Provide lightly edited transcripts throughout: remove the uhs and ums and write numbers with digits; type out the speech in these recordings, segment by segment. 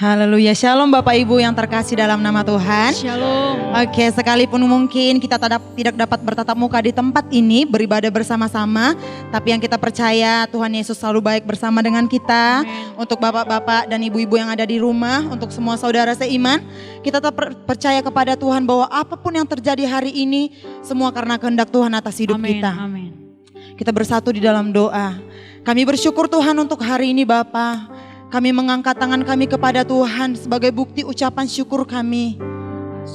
Haleluya, shalom Bapak Ibu yang terkasih dalam nama Tuhan. Shalom. Oke, sekalipun mungkin kita tidak dapat bertatap muka di tempat ini, beribadah bersama-sama, tapi yang kita percaya Tuhan Yesus selalu baik bersama dengan kita. Amen. Untuk bapak-bapak dan ibu-ibu yang ada di rumah, untuk semua saudara seiman, kita tetap percaya kepada Tuhan bahwa apapun yang terjadi hari ini, semua karena kehendak Tuhan atas hidup Amin. kita. Amin. Kita bersatu di dalam doa. Kami bersyukur Tuhan untuk hari ini Bapa. Kami mengangkat tangan kami kepada Tuhan sebagai bukti ucapan syukur kami.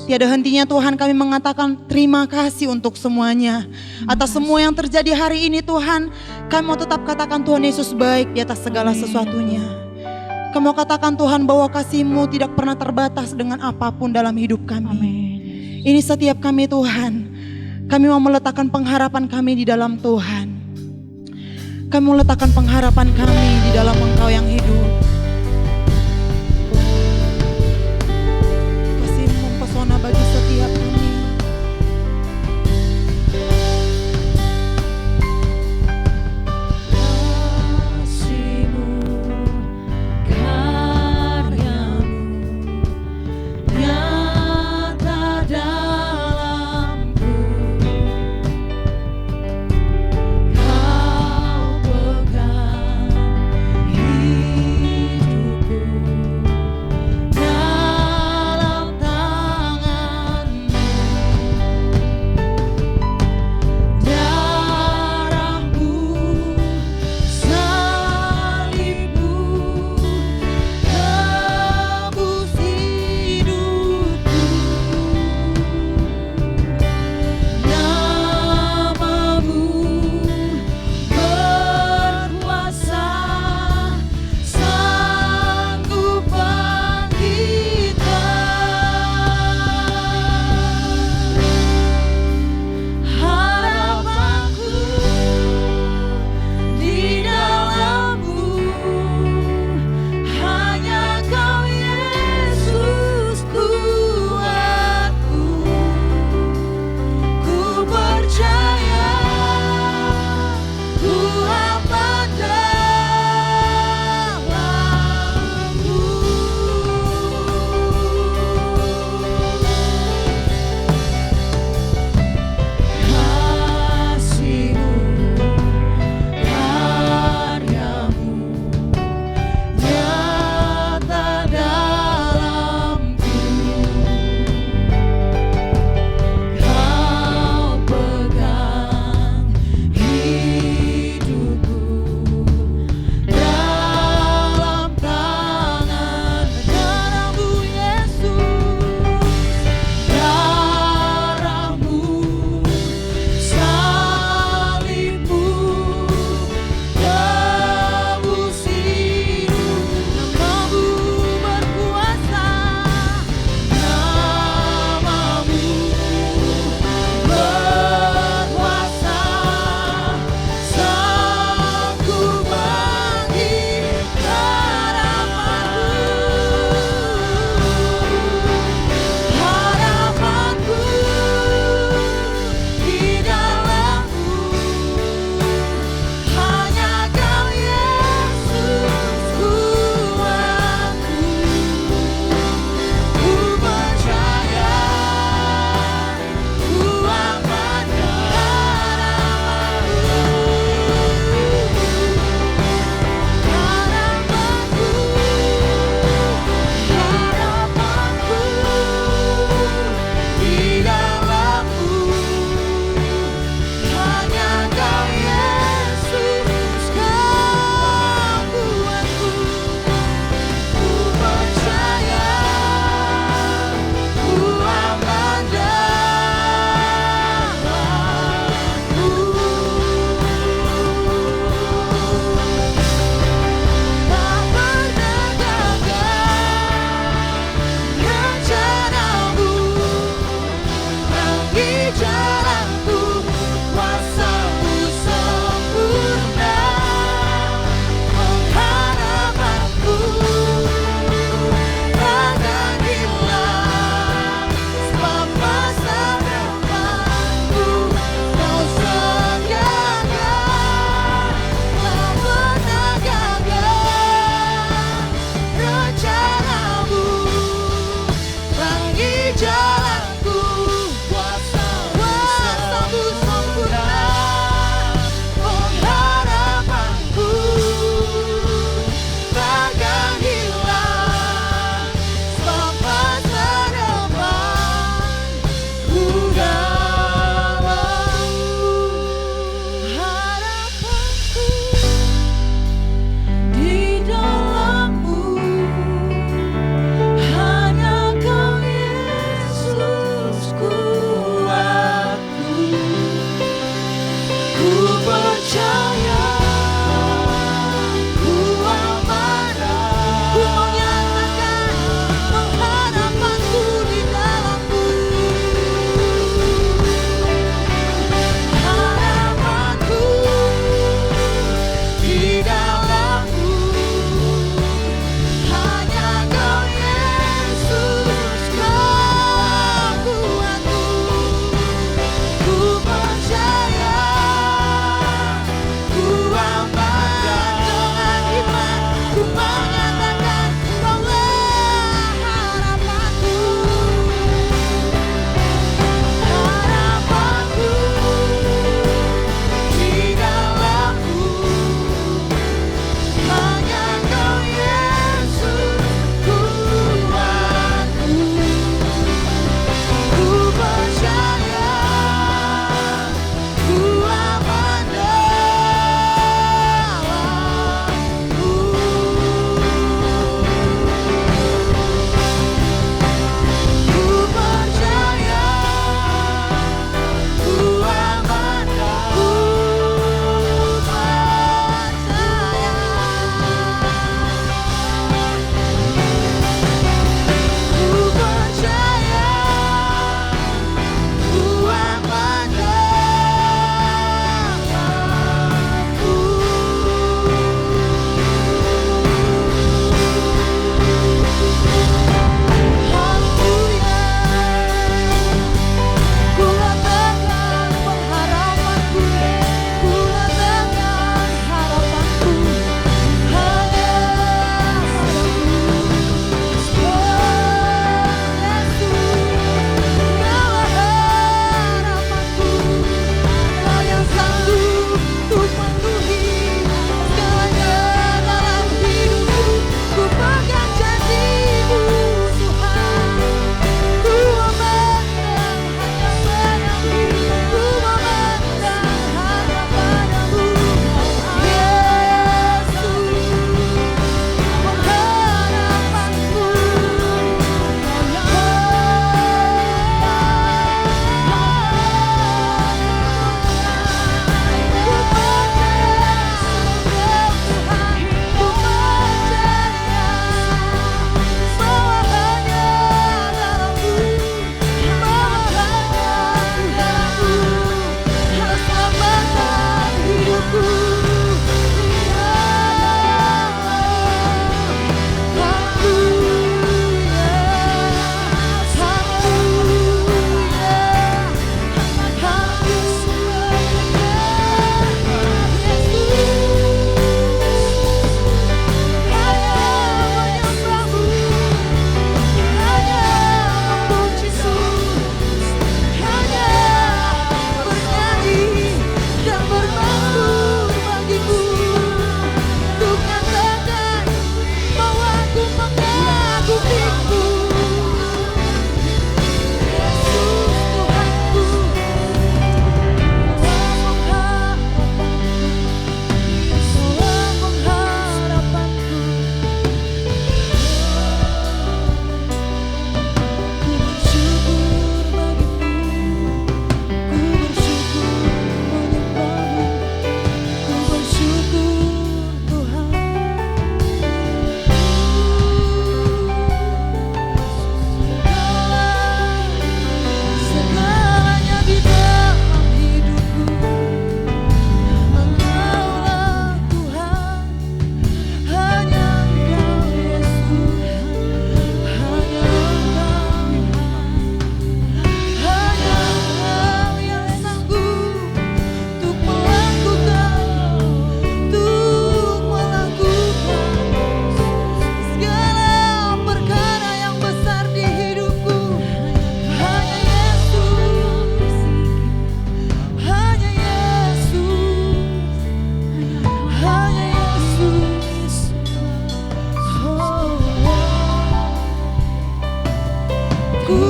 Tiada hentinya Tuhan kami mengatakan terima kasih untuk semuanya. Atas semua yang terjadi hari ini Tuhan, kami mau tetap katakan Tuhan Yesus baik di atas segala sesuatunya. Kami mau katakan Tuhan bahwa kasih-Mu tidak pernah terbatas dengan apapun dalam hidup kami. Amin. Ini setiap kami Tuhan, kami mau meletakkan pengharapan kami di dalam Tuhan. Kami meletakkan pengharapan kami di dalam Engkau yang hidup. Kasih-Mu mempesona bagi setiap kami. Kasih-Mu, karya-Mu nyata dalamku. Kau pegang hidup.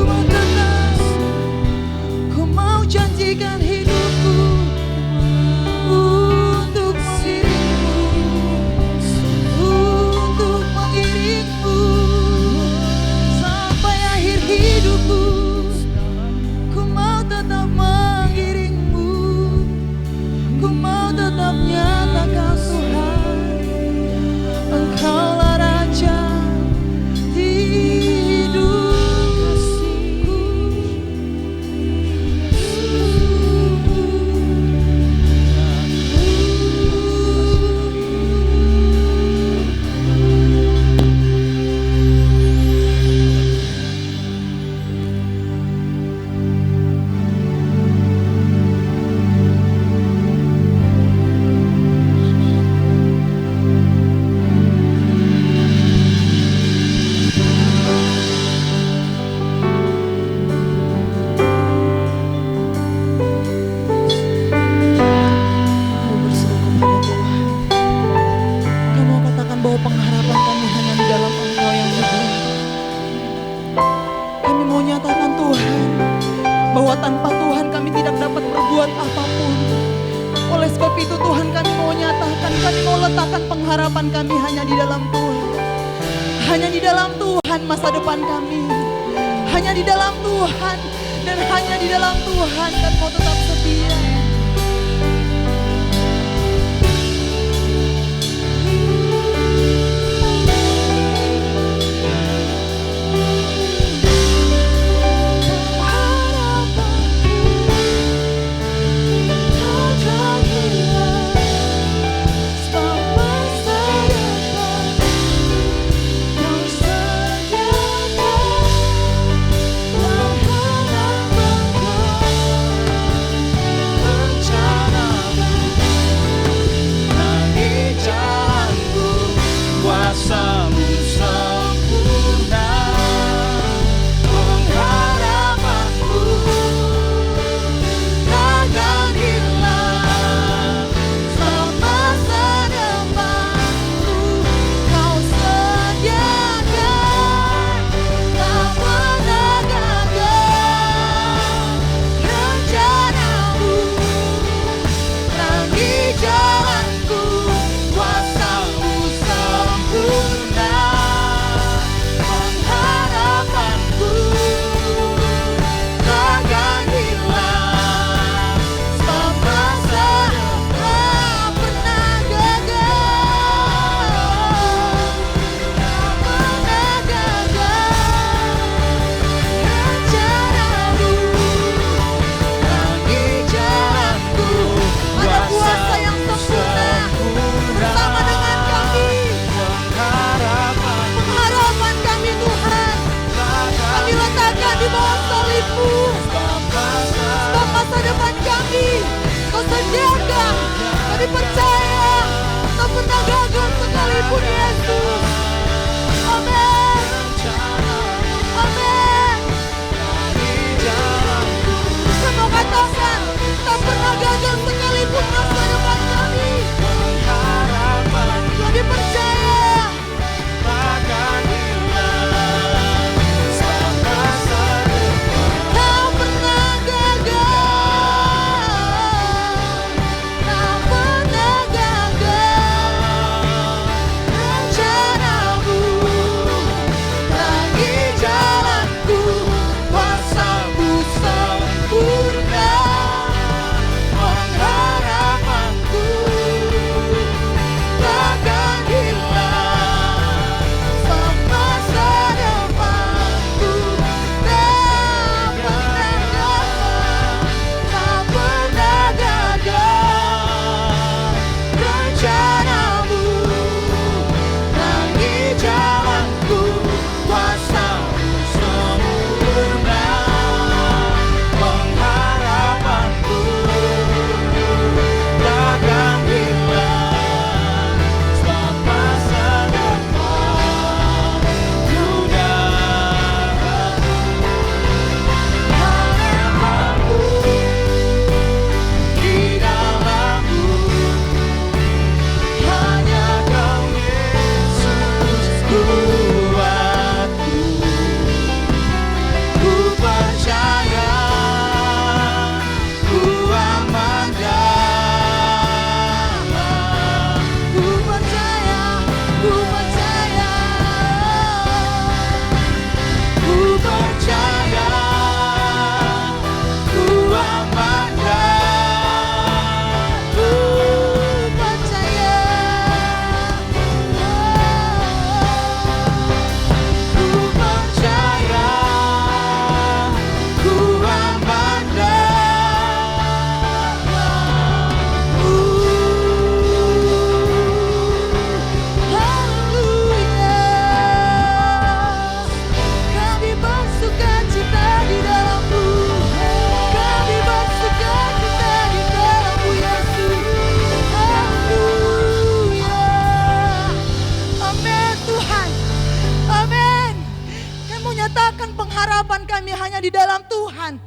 mau tetap, ku mau janjikan hidupku untuk mengiringmu sampai akhir hidupku. Ku mau tetap mengiringmu, ku mau tetap nyatakan Tuhan, Engkaulah Raja di hidupku. Kami berseru kepada Tuhan. Kami mau katakan bahwa pengharapan kami hanya di dalam Engkau yang hidup. Kami mau nyatakan Tuhan bahwa tanpa Tuhan kami tidak dapat berbuat apapun. Oleh sebab itu Tuhan, kami mau nyatakan, kami mau letakkan pengharapan kami hanya di dalam Tuhan. Hanya di dalam Tuhan masa depan kami. Hanya di dalam Tuhan, dan hanya di dalam Tuhan kami mau tetap setia. Kami percaya tak pernah gagal sekalipun, Yesus. Amin. Amin. Saya mau katakan tak pernah gagal sekalipun masa depan kami. Kami percaya tak pernah gagal. Rencanamu lagi percaya, ku aman damai. Ku percaya, ku percaya. Ku percaya, ku aman damai. Ku percaya. Ku percaya, ku aman Kami bersukacita di dalam-Mu. Kami bersukacita di dalam-Mu, Yesus. Haleluya. Amin Tuhan. Amin. Kami mau nyatakan pengharapan kami hanya di dalam Tuhan.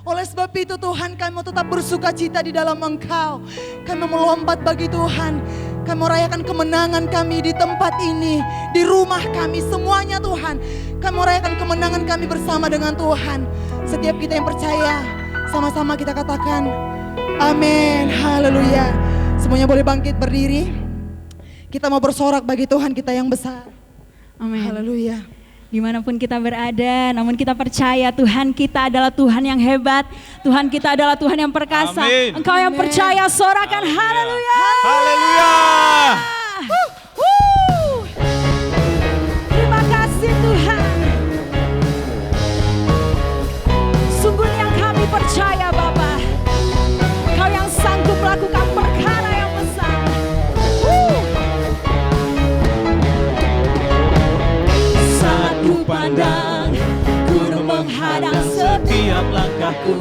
Oleh sebab itu Tuhan, kami mau tetap bersuka cita di dalam Engkau. Kami mau melompat bagi Tuhan. Kami mau rayakan kemenangan kami di tempat ini, di rumah kami, semuanya Tuhan. Kami mau rayakan kemenangan kami bersama dengan Tuhan. Setiap kita yang percaya, sama-sama kita katakan amin, haleluya. Semuanya boleh bangkit berdiri. Kita mau bersorak bagi Tuhan kita yang besar. Amin. Haleluya. Dimanapun kita berada, namun kita percaya Tuhan kita adalah Tuhan yang hebat. Tuhan kita adalah Tuhan yang perkasa. Amin. Engkau yang percaya, sorakan haleluya. Haleluya. Terima kasih Tuhan. Sungguh yang kami percaya Bapa, Kau yang sanggup melakukan perkara yang besar. Saat ku pandang gunung menghadang setiap langkahku,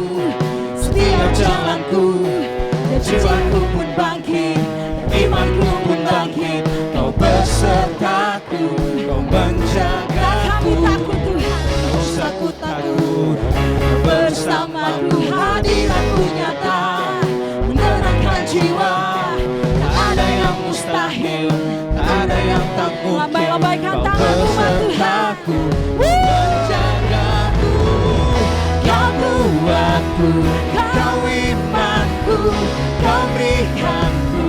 setiap jalanku, jiwaku pun bangkit, imanku pun bangkit. Kau besertaku, Kau menjagaku. Kami takut Tuhan. Tak usah ku takut, bersamaku hadiratku nyata, menenangkan jiwa. Tak ada yang mustahil, tak ada yang tak mungkin. Lambai-lambaikan Kau tanganmu, besertaku, menjagaku. Kau kuatku, Kau imanku, Kau berikanku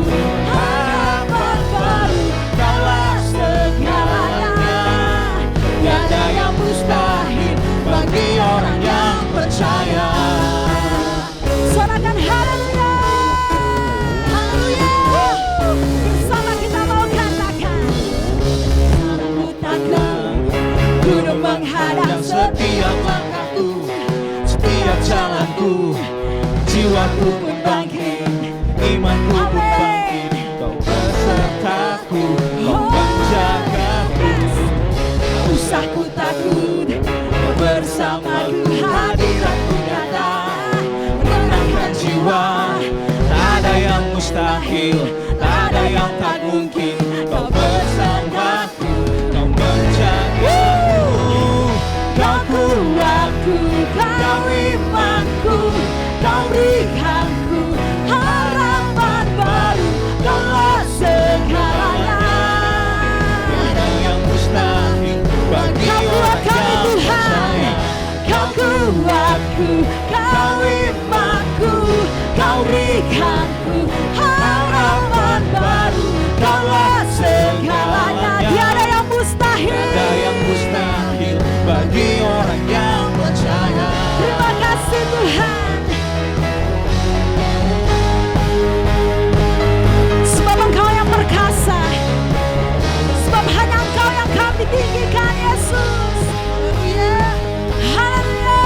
harapan baru. Kaulah segalanya, tiada yang mustahil bagi orang yang percaya. Sorakan haleluya. Haleluya. Bersama kita mau katakan. Ku takkan gunung menghadang setiap langkahku, setiap jalanku, jiwaku pun bangkit, imanku pun bangkit. Kau besertaku, Kau menjagaku. Tak usah ku takut, Kau bersamaku, hadiratku nyata, menenangkan jiwa. Tak ada yang mustahil, tak ada yang tak mungkin. Kau bersamaku, Kau menjagaku. Kau kuatku, Kau imanku, Kau berikanku harapan baru. Kaulah segalanya, tiada yang mustahil bagi Kau orang kuat kami, yang Tuhan. percaya. Kau kuatku, Kau imanku, Kau berikanku harapan baru. Kaulah segalanya, Tiada yang mustahil. tiada yang mustahil bagi orang yang percaya. Terima kasih Tuhan. Sebab Engkau yang perkasa. Sebab hanya Engkau yang kami tinggikan Yesus. Haleluya. Haleluya.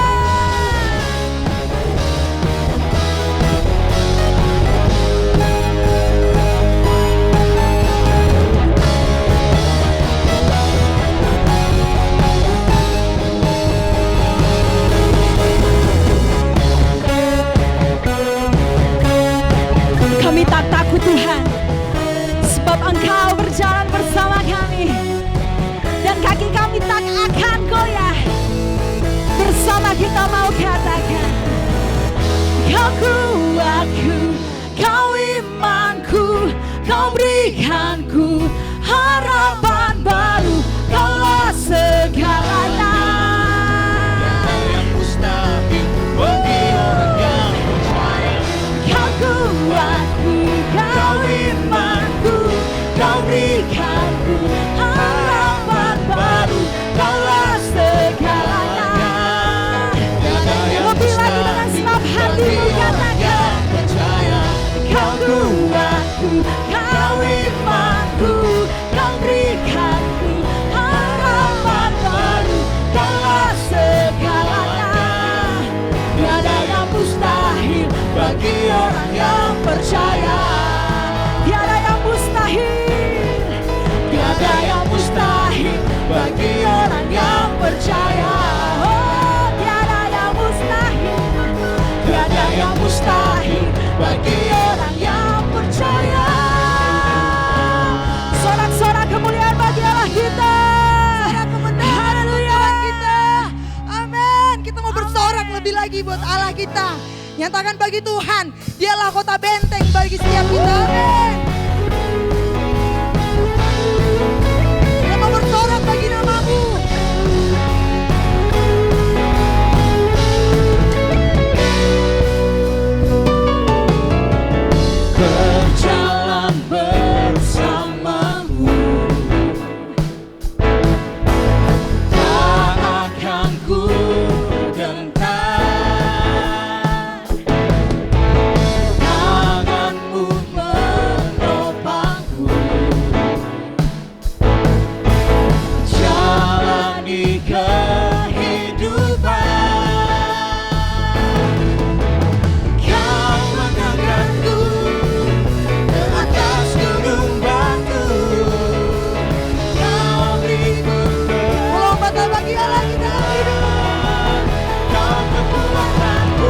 lagi buat Allah kita. Nyatakan bagi Tuhan, dialah kota benteng bagi setiap kita. Amin. Kita mau bersorak bagi namamu. Berjalan bersamamu, tak akan ku gentar. Tanganmu menopangku, jalani kehidupan. Kau mengangkatku ke atas gunung batu, kau beriku Melompat bagi Allah kita dalam hidup. kau kekuatanku,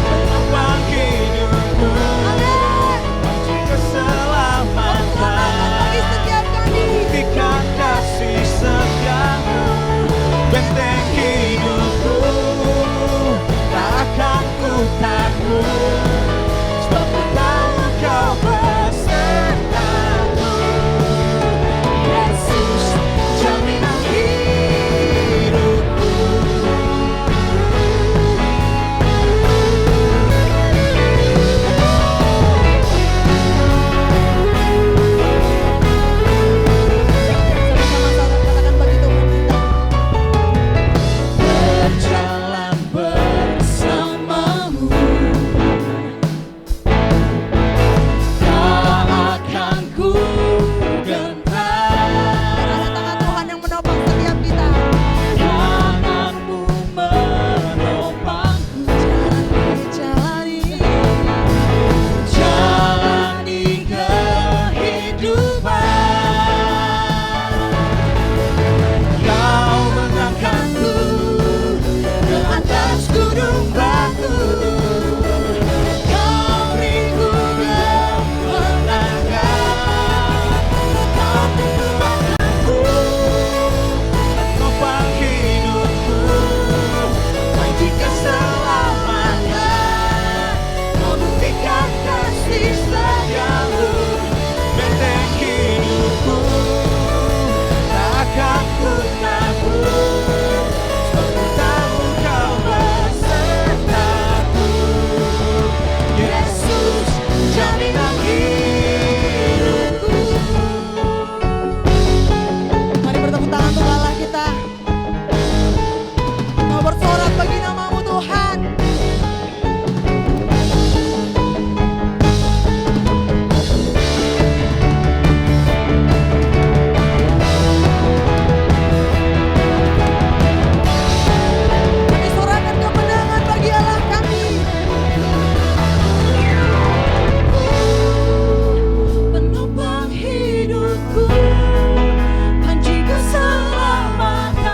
penopang hidupku, Amin. kunci Selamatkan bagi keselamatan. setiap kami. Buktikan kasih setiamu, benteng hidupku, tak akan ku takut, sebab ku tahu kau besertaku. Yesus, jaminan hidupku. Sama-sama katakan bagi Tuhan kita. Berjalan bersamamu, tak akan ku gentar. Karena tangan Tuhan yang menopang setiap kita. Tanganmu menopangku, Jalani. jalani kehidupan. Kau mengangkatku ke atas gunung batu, kau beriku kemenangan. Kau kekuatanku, penopang hidupku, kunci keselamatan. Kau buktikan kasih setiamu, benteng hidupku, tak akan ku takut, sebab ku tahu kau besertaku. Yesus, jaminan hidupku. Mari bertepuk tangan untuk Allah kita. Mau bersorak bagi namamu Tuhan. Kami sorakan kemenangan bagi Allah kami. Penopang hidupku, panci keselamatan.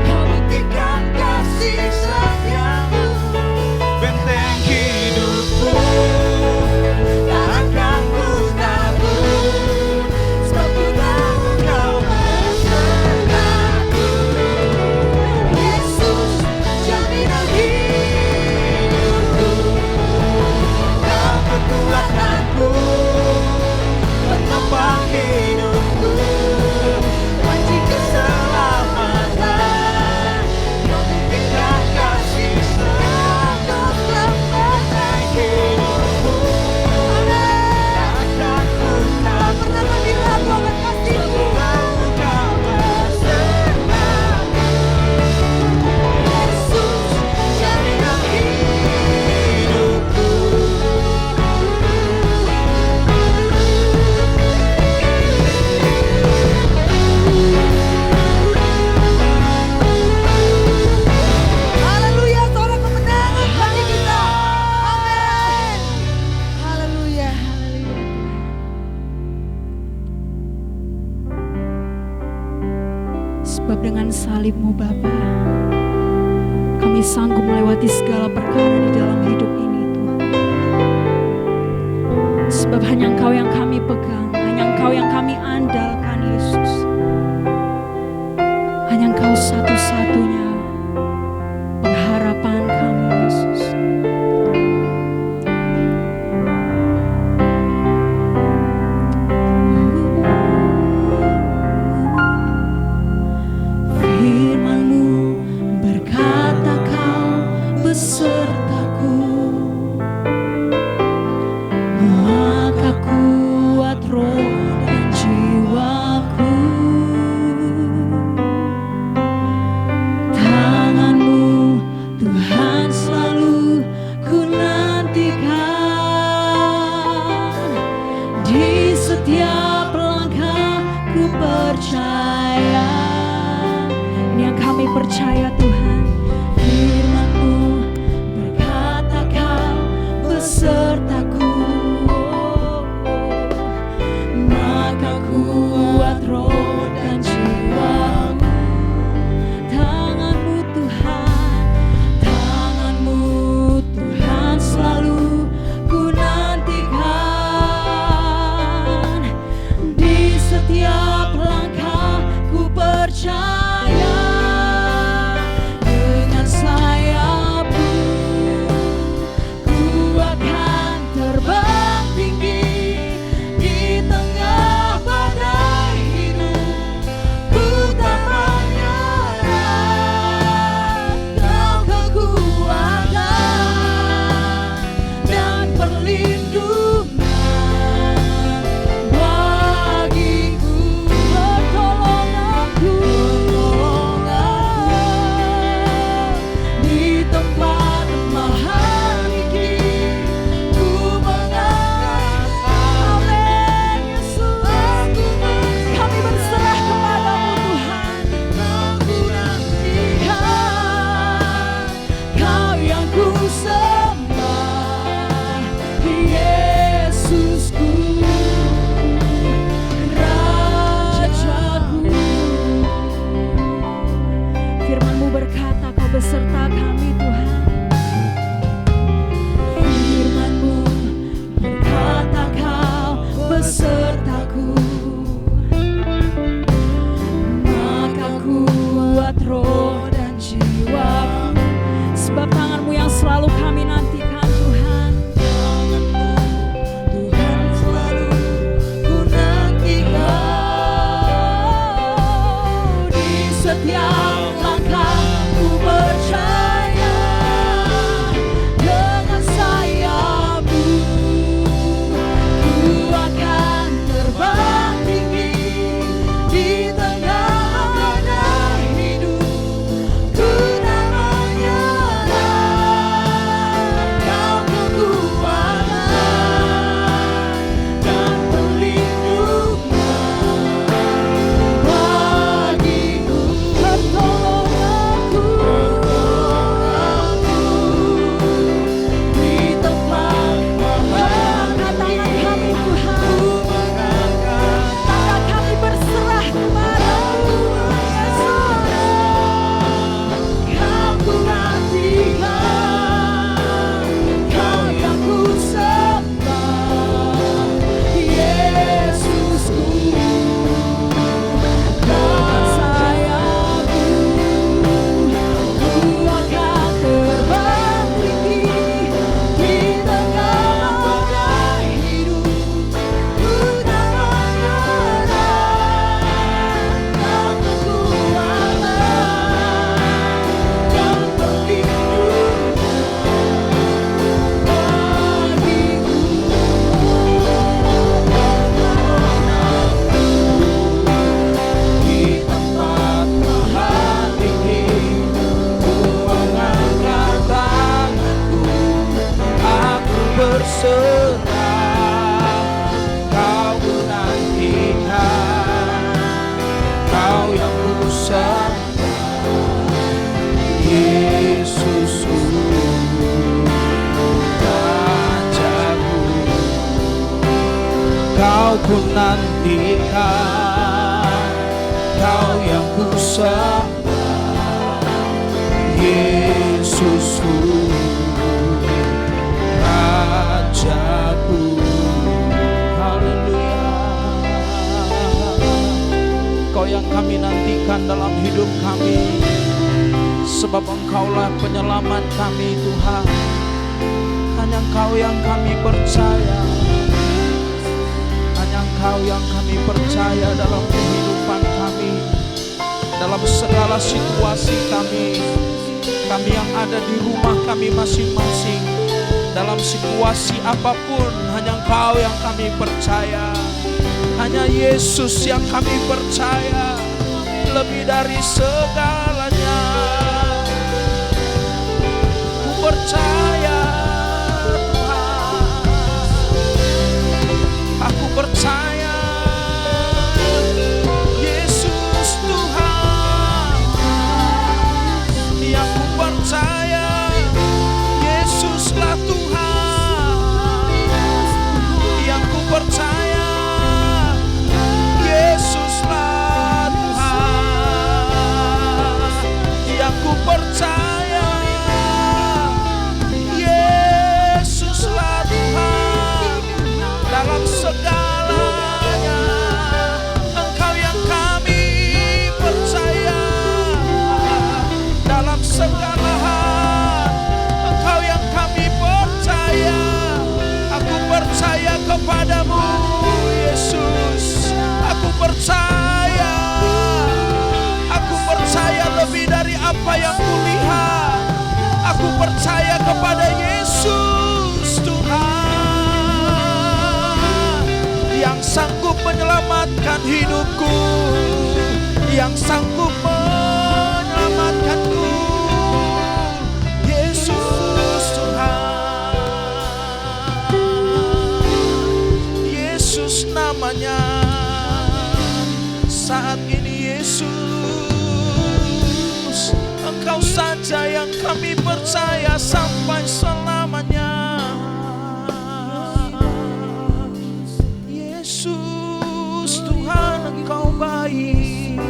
Kau buktikan kasih setiamu, benteng hidupku, tak akan ku takut, sebab ku tahu kau besertaku. Yesus, jaminan hidupku, kau kekuatanku, penopang hidupku, kunci keselamatan. Kau buktikan kasih setiamu, benteng hidupku, tak akan ku takut, Pernah lagi ragu akan kasih-Mu. tahu kau besertaku. Yesus, jaminan hidupku. Haleluya, sorak kemenangan bagi kita. Amin. Haleluya. Sebab dengan salib-Mu Bapa, kami sanggup melewati segala perkara di dalam hidup ini Tuhan. Sebab hanya Engkau yang kami pegang, hanya Engkau yang kami andalkan Yesus. Hanya Engkau satu-satunya besertaku, maka kuat roh dan jiwaku. Tangan-Mu Tuhan selalu ku nantikan, di setiap langkah ku percaya. Ini yang kami percaya Tuhan. Firman-Mu berkata Kau besertaku, maka kuat roh dan jiwaku. Tangan-Mu Tuhan, Tangan-Mu Tuhan selalu ku nantikan, di setiap langkah ku percaya. Dengan sayap-Mu ku akan terbang tinggi, di tengah badai hidup ku tak menyerah. Kau kekuatan dan perlindungan bagiku, pertolonganku, di tempat lemah hati ku mengangkat. Amin Yesus, kami berserah kepadamu Tuhan. Aku nantikan Kau yang ku sembah, Yesusku, Rajaku. Firman-Mu berkata Kau beserta kami Tuhan. Firman-Mu berkata Kau besertaku, maka kuat roh dan jiwaku. Sebab tangan-Mu yang selalu kami nantikan Tuhan. Tangan-Mu Tuhan selalu ku nantikan, di setiap langkah ku percaya. Dengan sayap-Mu ku akan terbang tinggi, di tengah badai hidup ku tak menyerah. Kau kekuatan dan perlindungan bagiku, pertolonganku, di tempat mengangkat tangan kami Tuhan. Tangan kami berserah kepadamu Yesus. Kau ku nantikan, Kau yang ku sembah, Yesusku. Dengan sayap-Mu ku akan terbang tinggi, di tengah badai hidup ku tak menyerah. Kau kekuatan dan perlindungan bagiku. Di tempat lemah tinggi ku mengangkat tanganku, aku berserah. Kau ku nantikan, Kau yang ku sembah, Yesusku, Rajaku. Kau ku nantikan, Kau yang ku sembah, Yesusku, Rajaku. Haleluya. Kau yang kami nantikan dalam hidup kami, sebab Engkaulah penyelamat kami Tuhan. Hanya Engkau yang kami percaya, hanya Engkau yang kami percaya dalam kehidupan kami, dalam segala situasi kami. kami yang ada di rumah kami masing-masing, dalam situasi apapun, hanya Engkau yang kami percaya. Hanya Yesus yang kami percaya lebih dari segalanya. Ku percaya Tuhan, aku percaya Yesus Tuhan. Yang ku percaya Yesuslah Tuhan. Yang ku percaya Yesuslah Tuhan. Yang ku percaya Yesuslah Tuhan. Dalam segalanya Engkau yang kami percaya. Dalam segala hal Engkau yang kami percaya. Aku percaya kepadamu Yesus. Aku percaya lebih dari apa yang kulihat. Aku percaya kepada Yesus Tuhan, yang sanggup menyelamatkan hidupku, yang sanggup menyelamatkanku. Yesus Tuhan, Yesus namanya. Saat ini Yesus, Engkau saja yang kami percaya sampai selamanya. Yesus Tuhan, Engkau baik.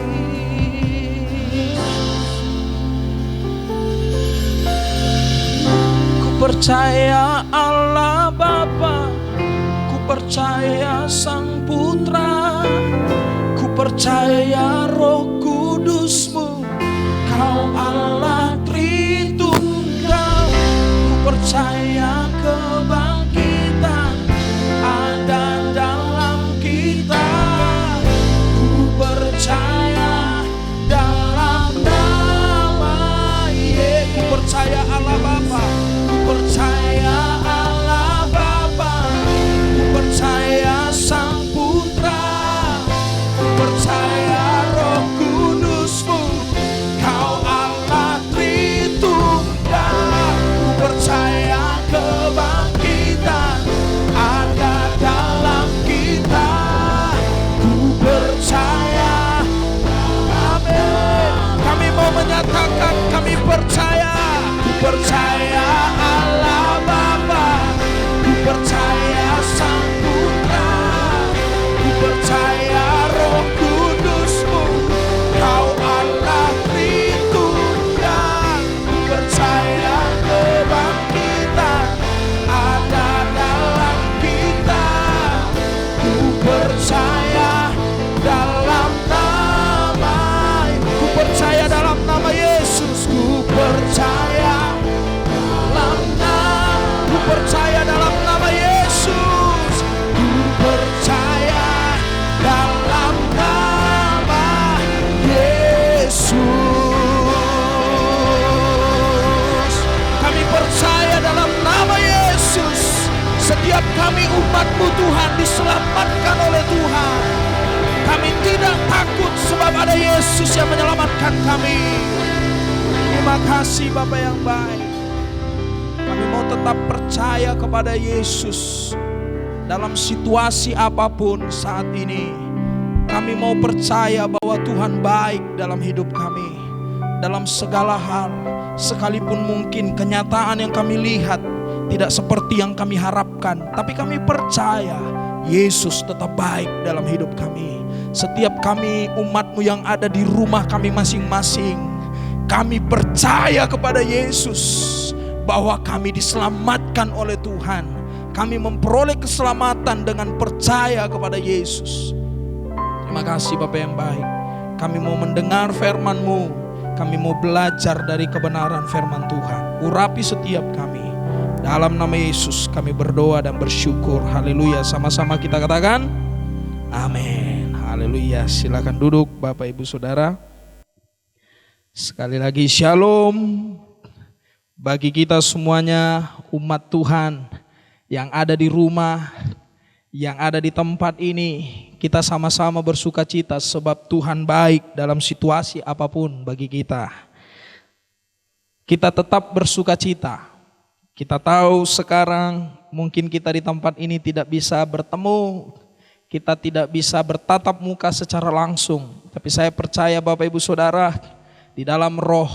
Ku percaya Allah Bapa, ku percaya Sang Putra, ku percaya Roh Kudus-Mu, Kau Allah Tritunggal. Ku percaya kebangkitan ada dalam kita. Ku percaya dalam nama Yesus. Ku percaya Allah Bapa, ku percaya Allah Bapa, ku percaya Sang Putra, ku percaya Roh Kudus-Mu, Kau Allah Tritunggal. Ku percaya kebangkitan ada dalam kita. Ku percaya, amin. Kami mau menyatakan kami percaya. Ku percaya Allah Bapa, ku percaya Sang Putra, ku percaya Roh Kudus-Mu, Kau Allah Tritunggal. Ku percaya kebangkitan ada dalam kita. Ku percaya dalam nama, ku percaya dalam nama Yesus. Ku percaya dalam nama, ku percaya dalam nama Yesus. Ku percaya dalam nama Yesus. Kami percaya dalam nama Yesus. Setiap kami umat-Mu Tuhan diselamatkan oleh Tuhan. Kami tidak takut sebab ada Yesus yang menyelamatkan kami. Terima kasih Bapa yang baik. Kami mau tetap percaya kepada Yesus dalam situasi apapun saat ini. Kami mau percaya bahwa Tuhan baik dalam hidup kami. Dalam segala hal, sekalipun mungkin kenyataan yang kami lihat tidak seperti yang kami harapkan, tapi kami percaya Yesus tetap baik dalam hidup kami. Setiap kami umat-Mu yang ada di rumah kami masing-masing, kami percaya kepada Yesus bahwa kami diselamatkan oleh Tuhan. Kami memperoleh keselamatan dengan percaya kepada Yesus. Terima kasih Bapa yang baik. Kami mau mendengar firman-Mu. Kami mau belajar dari kebenaran firman Tuhan. Urapi setiap kami. Dalam nama Yesus kami berdoa dan bersyukur. Haleluya. Sama-sama kita katakan amin. Haleluya. Silakan duduk Bapak Ibu Saudara. Sekali lagi shalom. bagi kita semuanya umat Tuhan yang ada di rumah, yang ada di tempat ini, kita sama-sama bersuka cita sebab Tuhan baik dalam situasi apapun bagi kita. Kita tetap bersuka cita. Kita tahu sekarang mungkin kita di tempat ini tidak bisa bertemu, kita tidak bisa bertatap muka secara langsung. Tapi saya percaya Bapak Ibu Saudara, di dalam roh,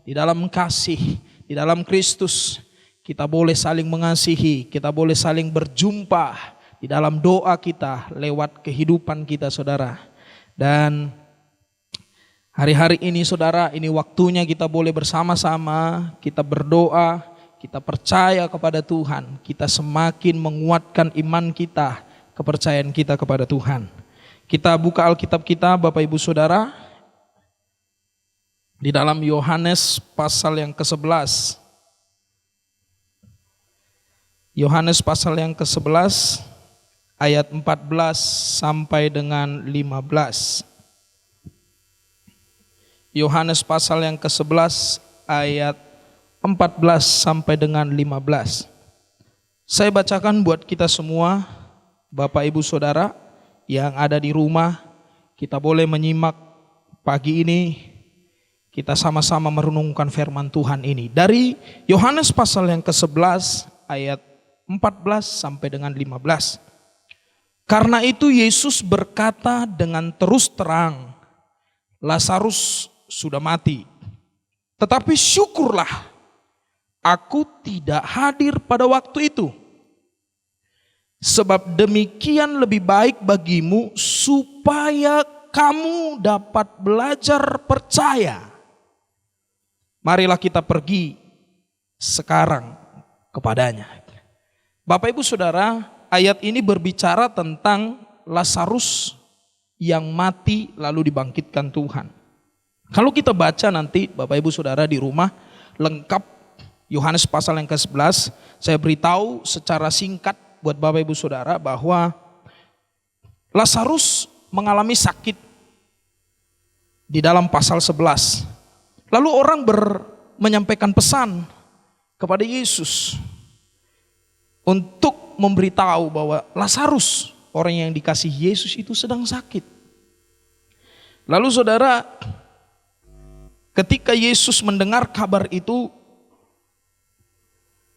di dalam kasih, di dalam Kristus, kita boleh saling mengasihi, kita boleh saling berjumpa di dalam doa kita lewat kehidupan kita saudara. Dan hari-hari ini saudara, ini waktunya kita boleh bersama-sama, kita berdoa, kita percaya kepada Tuhan, kita semakin menguatkan iman kita, kepercayaan kita kepada Tuhan. Kita buka Alkitab kita Bapak Ibu Saudara, di dalam Yohanes pasal yang ke-11. Yohanes pasal yang ke-11 ayat 14 sampai dengan 15. Yohanes pasal yang ke-11 ayat 14 sampai dengan 15. Saya bacakan buat kita semua, Bapak Ibu Saudara yang ada di rumah, kita boleh menyimak pagi ini, kita sama-sama merenungkan firman Tuhan ini. Dari Yohanes pasal yang ke-11 ayat 14 sampai dengan 15. Karena itu Yesus berkata dengan terus terang, Lazarus sudah mati. Tetapi syukurlah, aku tidak hadir pada waktu itu. Sebab demikian lebih baik bagimu supaya kamu dapat belajar percaya. Marilah kita pergi sekarang kepadanya. Bapak Ibu Saudara, ayat ini berbicara tentang Lazarus yang mati lalu dibangkitkan Tuhan. Kalau kita baca nanti Bapak Ibu Saudara di rumah lengkap Yohanes pasal yang ke-11, saya beritahu secara singkat buat Bapak Ibu Saudara bahwa Lazarus mengalami sakit di dalam pasal 11. Lalu orang menyampaikan pesan kepada Yesus untuk memberitahu bahwa Lazarus, orang yang dikasih Yesus itu sedang sakit. Lalu saudara, ketika Yesus mendengar kabar itu,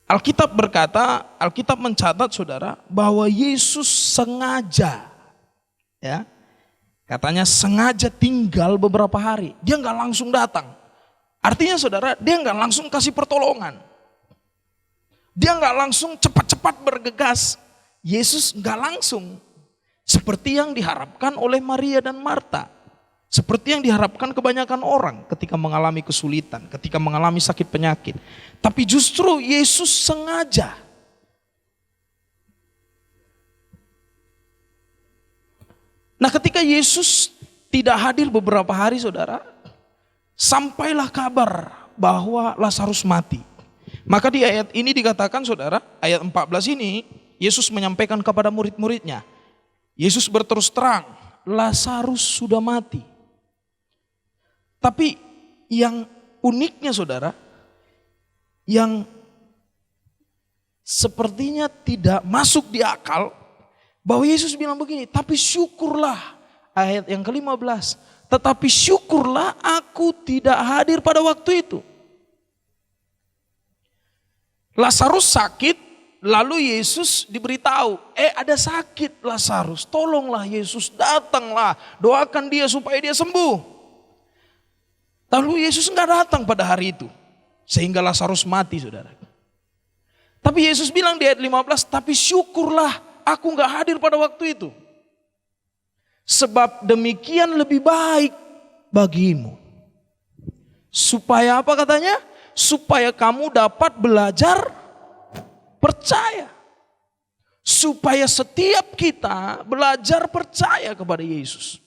Alkitab berkata, Alkitab mencatat saudara, bahwa Yesus sengaja, ya, katanya sengaja tinggal beberapa hari. Dia nggak langsung datang. Artinya saudara, dia nggak langsung kasih pertolongan. Dia nggak langsung cepat-cepat bergegas. Yesus nggak langsung. Seperti yang diharapkan oleh Maria dan Marta. Seperti yang diharapkan kebanyakan orang ketika mengalami kesulitan, ketika mengalami sakit penyakit. Tapi justru Yesus sengaja. Nah, ketika Yesus tidak hadir beberapa hari saudara, sampailah kabar bahwa Lazarus mati. Maka di ayat ini dikatakan saudara, ayat 14 ini, Yesus menyampaikan kepada murid-muridnya. Yesus berterus terang, Lazarus sudah mati. Tapi yang uniknya saudara, yang sepertinya tidak masuk di akal, bahwa Yesus bilang begini, tapi syukurlah, ayat yang ke-15, tetapi syukurlah aku tidak hadir pada waktu itu. Lazarus sakit, lalu Yesus diberitahu, ada sakit Lazarus, tolonglah Yesus, datanglah, doakan dia supaya dia sembuh. Lalu Yesus enggak datang pada hari itu, sehingga Lazarus mati saudara. Tapi Yesus bilang di ayat 15, tapi syukurlah aku enggak hadir pada waktu itu. Sebab demikian lebih baik bagimu. Supaya apa katanya? Supaya kamu dapat belajar percaya. Supaya setiap kita belajar percaya kepada Yesus.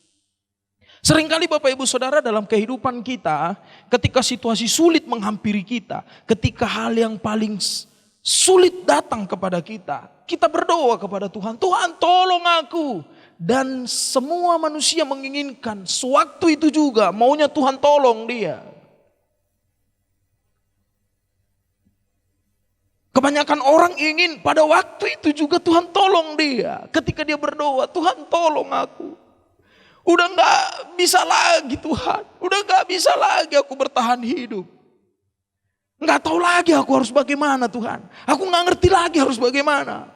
Seringkali Bapak Ibu Saudara dalam kehidupan kita, ketika situasi sulit menghampiri kita, ketika hal yang paling sulit datang kepada kita, kita berdoa kepada Tuhan, Tuhan tolong aku. Dan semua manusia menginginkan sewaktu itu juga maunya Tuhan tolong dia. Kebanyakan orang ingin pada waktu itu juga Tuhan tolong dia. Ketika dia berdoa, Tuhan tolong aku. Udah gak bisa lagi Tuhan. Udah gak bisa lagi aku bertahan hidup. Gak tahu lagi aku harus bagaimana Tuhan. Aku gak ngerti lagi harus bagaimana.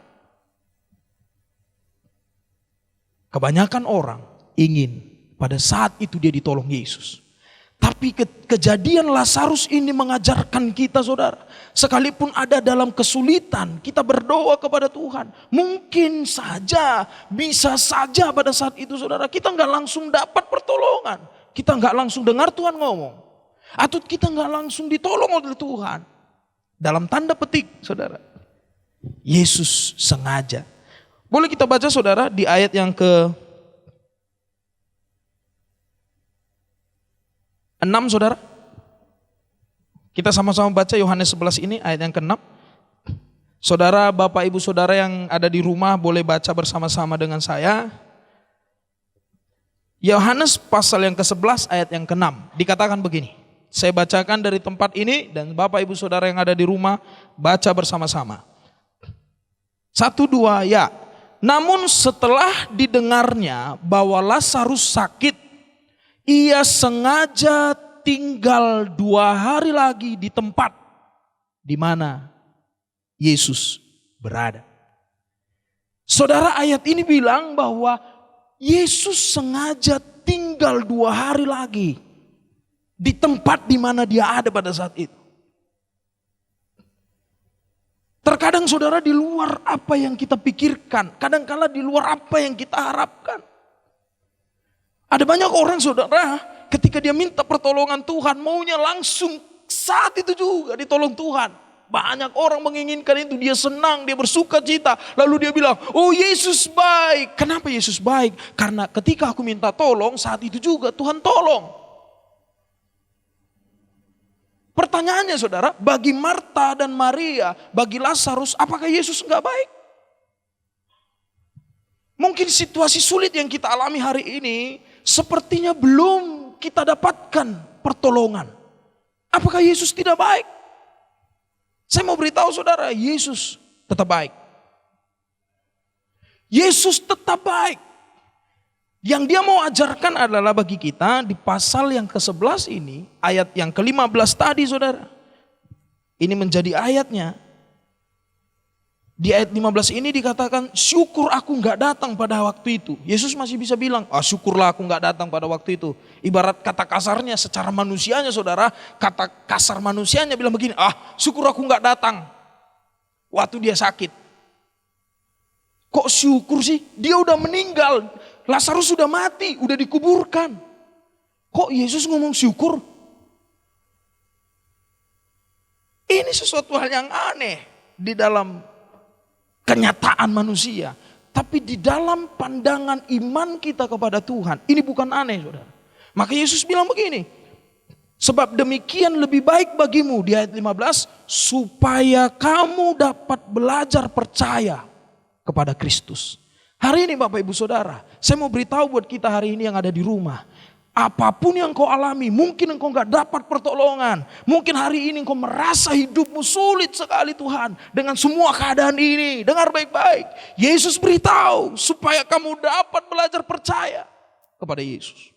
Kebanyakan orang ingin pada saat itu dia ditolong Yesus. Tapi kejadian Lazarus ini mengajarkan kita saudara. Sekalipun ada dalam kesulitan, kita berdoa kepada Tuhan. Mungkin saja, bisa saja pada saat itu saudara, kita nggak langsung dapat pertolongan. Kita nggak langsung dengar Tuhan ngomong. Atau kita nggak langsung ditolong oleh Tuhan. Dalam tanda petik saudara, Yesus sengaja. Boleh kita baca saudara di ayat yang ke 6 saudara. Kita sama-sama baca Yohanes 11 ini ayat yang ke-6. Saudara, Bapak Ibu Saudara yang ada di rumah boleh baca bersama-sama dengan saya. Yohanes pasal yang ke-11 ayat yang ke-6. Dikatakan begini. Saya bacakan dari tempat ini dan Bapak Ibu Saudara yang ada di rumah baca bersama-sama. 1, 2 ya. Namun setelah didengarnya bahwa Lazarus sakit, ia sengaja tinggal 2 hari lagi di tempat di mana Yesus berada. Saudara, ayat ini bilang bahwa Yesus sengaja tinggal 2 hari lagi di tempat di mana dia ada pada saat itu. Terkadang saudara di luar apa yang kita pikirkan, kadangkala di luar apa yang kita harapkan. Ada banyak orang saudara ketika dia minta pertolongan Tuhan maunya langsung saat itu juga ditolong Tuhan. Banyak orang menginginkan itu, dia senang, dia bersuka cita. Lalu dia bilang, oh Yesus baik. Kenapa Yesus baik? Karena ketika aku minta tolong saat itu juga Tuhan tolong. Pertanyaannya saudara, bagi Marta dan Maria, bagi Lazarus, apakah Yesus enggak baik? Mungkin situasi sulit yang kita alami hari ini sepertinya belum kita dapatkan pertolongan. Apakah Yesus tidak baik? Saya mau beritahu saudara, Yesus tetap baik. Yesus tetap baik. Yang dia mau ajarkan adalah bagi kita di pasal yang ke-11 ini, ayat yang ke-15 tadi saudara. Ini menjadi ayatnya. Di ayat 15 ini dikatakan, syukur aku gak datang pada waktu itu. Yesus masih bisa bilang, syukurlah aku gak datang pada waktu itu. Ibarat kata kasarnya secara manusianya saudara, kata kasar manusianya bilang begini, syukur aku gak datang waktu dia sakit. Kok syukur sih? Dia udah meninggal, Lazarus sudah mati, udah dikuburkan. Kok Yesus ngomong syukur? Ini sesuatu hal yang aneh di dalam kenyataan manusia. Tapi di dalam pandangan iman kita kepada Tuhan, ini bukan aneh saudara. Maka Yesus bilang begini, sebab demikian lebih baik bagimu, di ayat 15, supaya kamu dapat belajar percaya kepada Kristus. Hari ini Bapak Ibu Saudara, saya mau beritahu buat kita hari ini yang ada di rumah. Apapun yang kau alami, mungkin engkau gak dapat pertolongan. Mungkin hari ini engkau merasa hidupmu sulit sekali Tuhan. Dengan semua keadaan ini, dengar baik-baik. Yesus beritahu supaya kamu dapat belajar percaya kepada Yesus.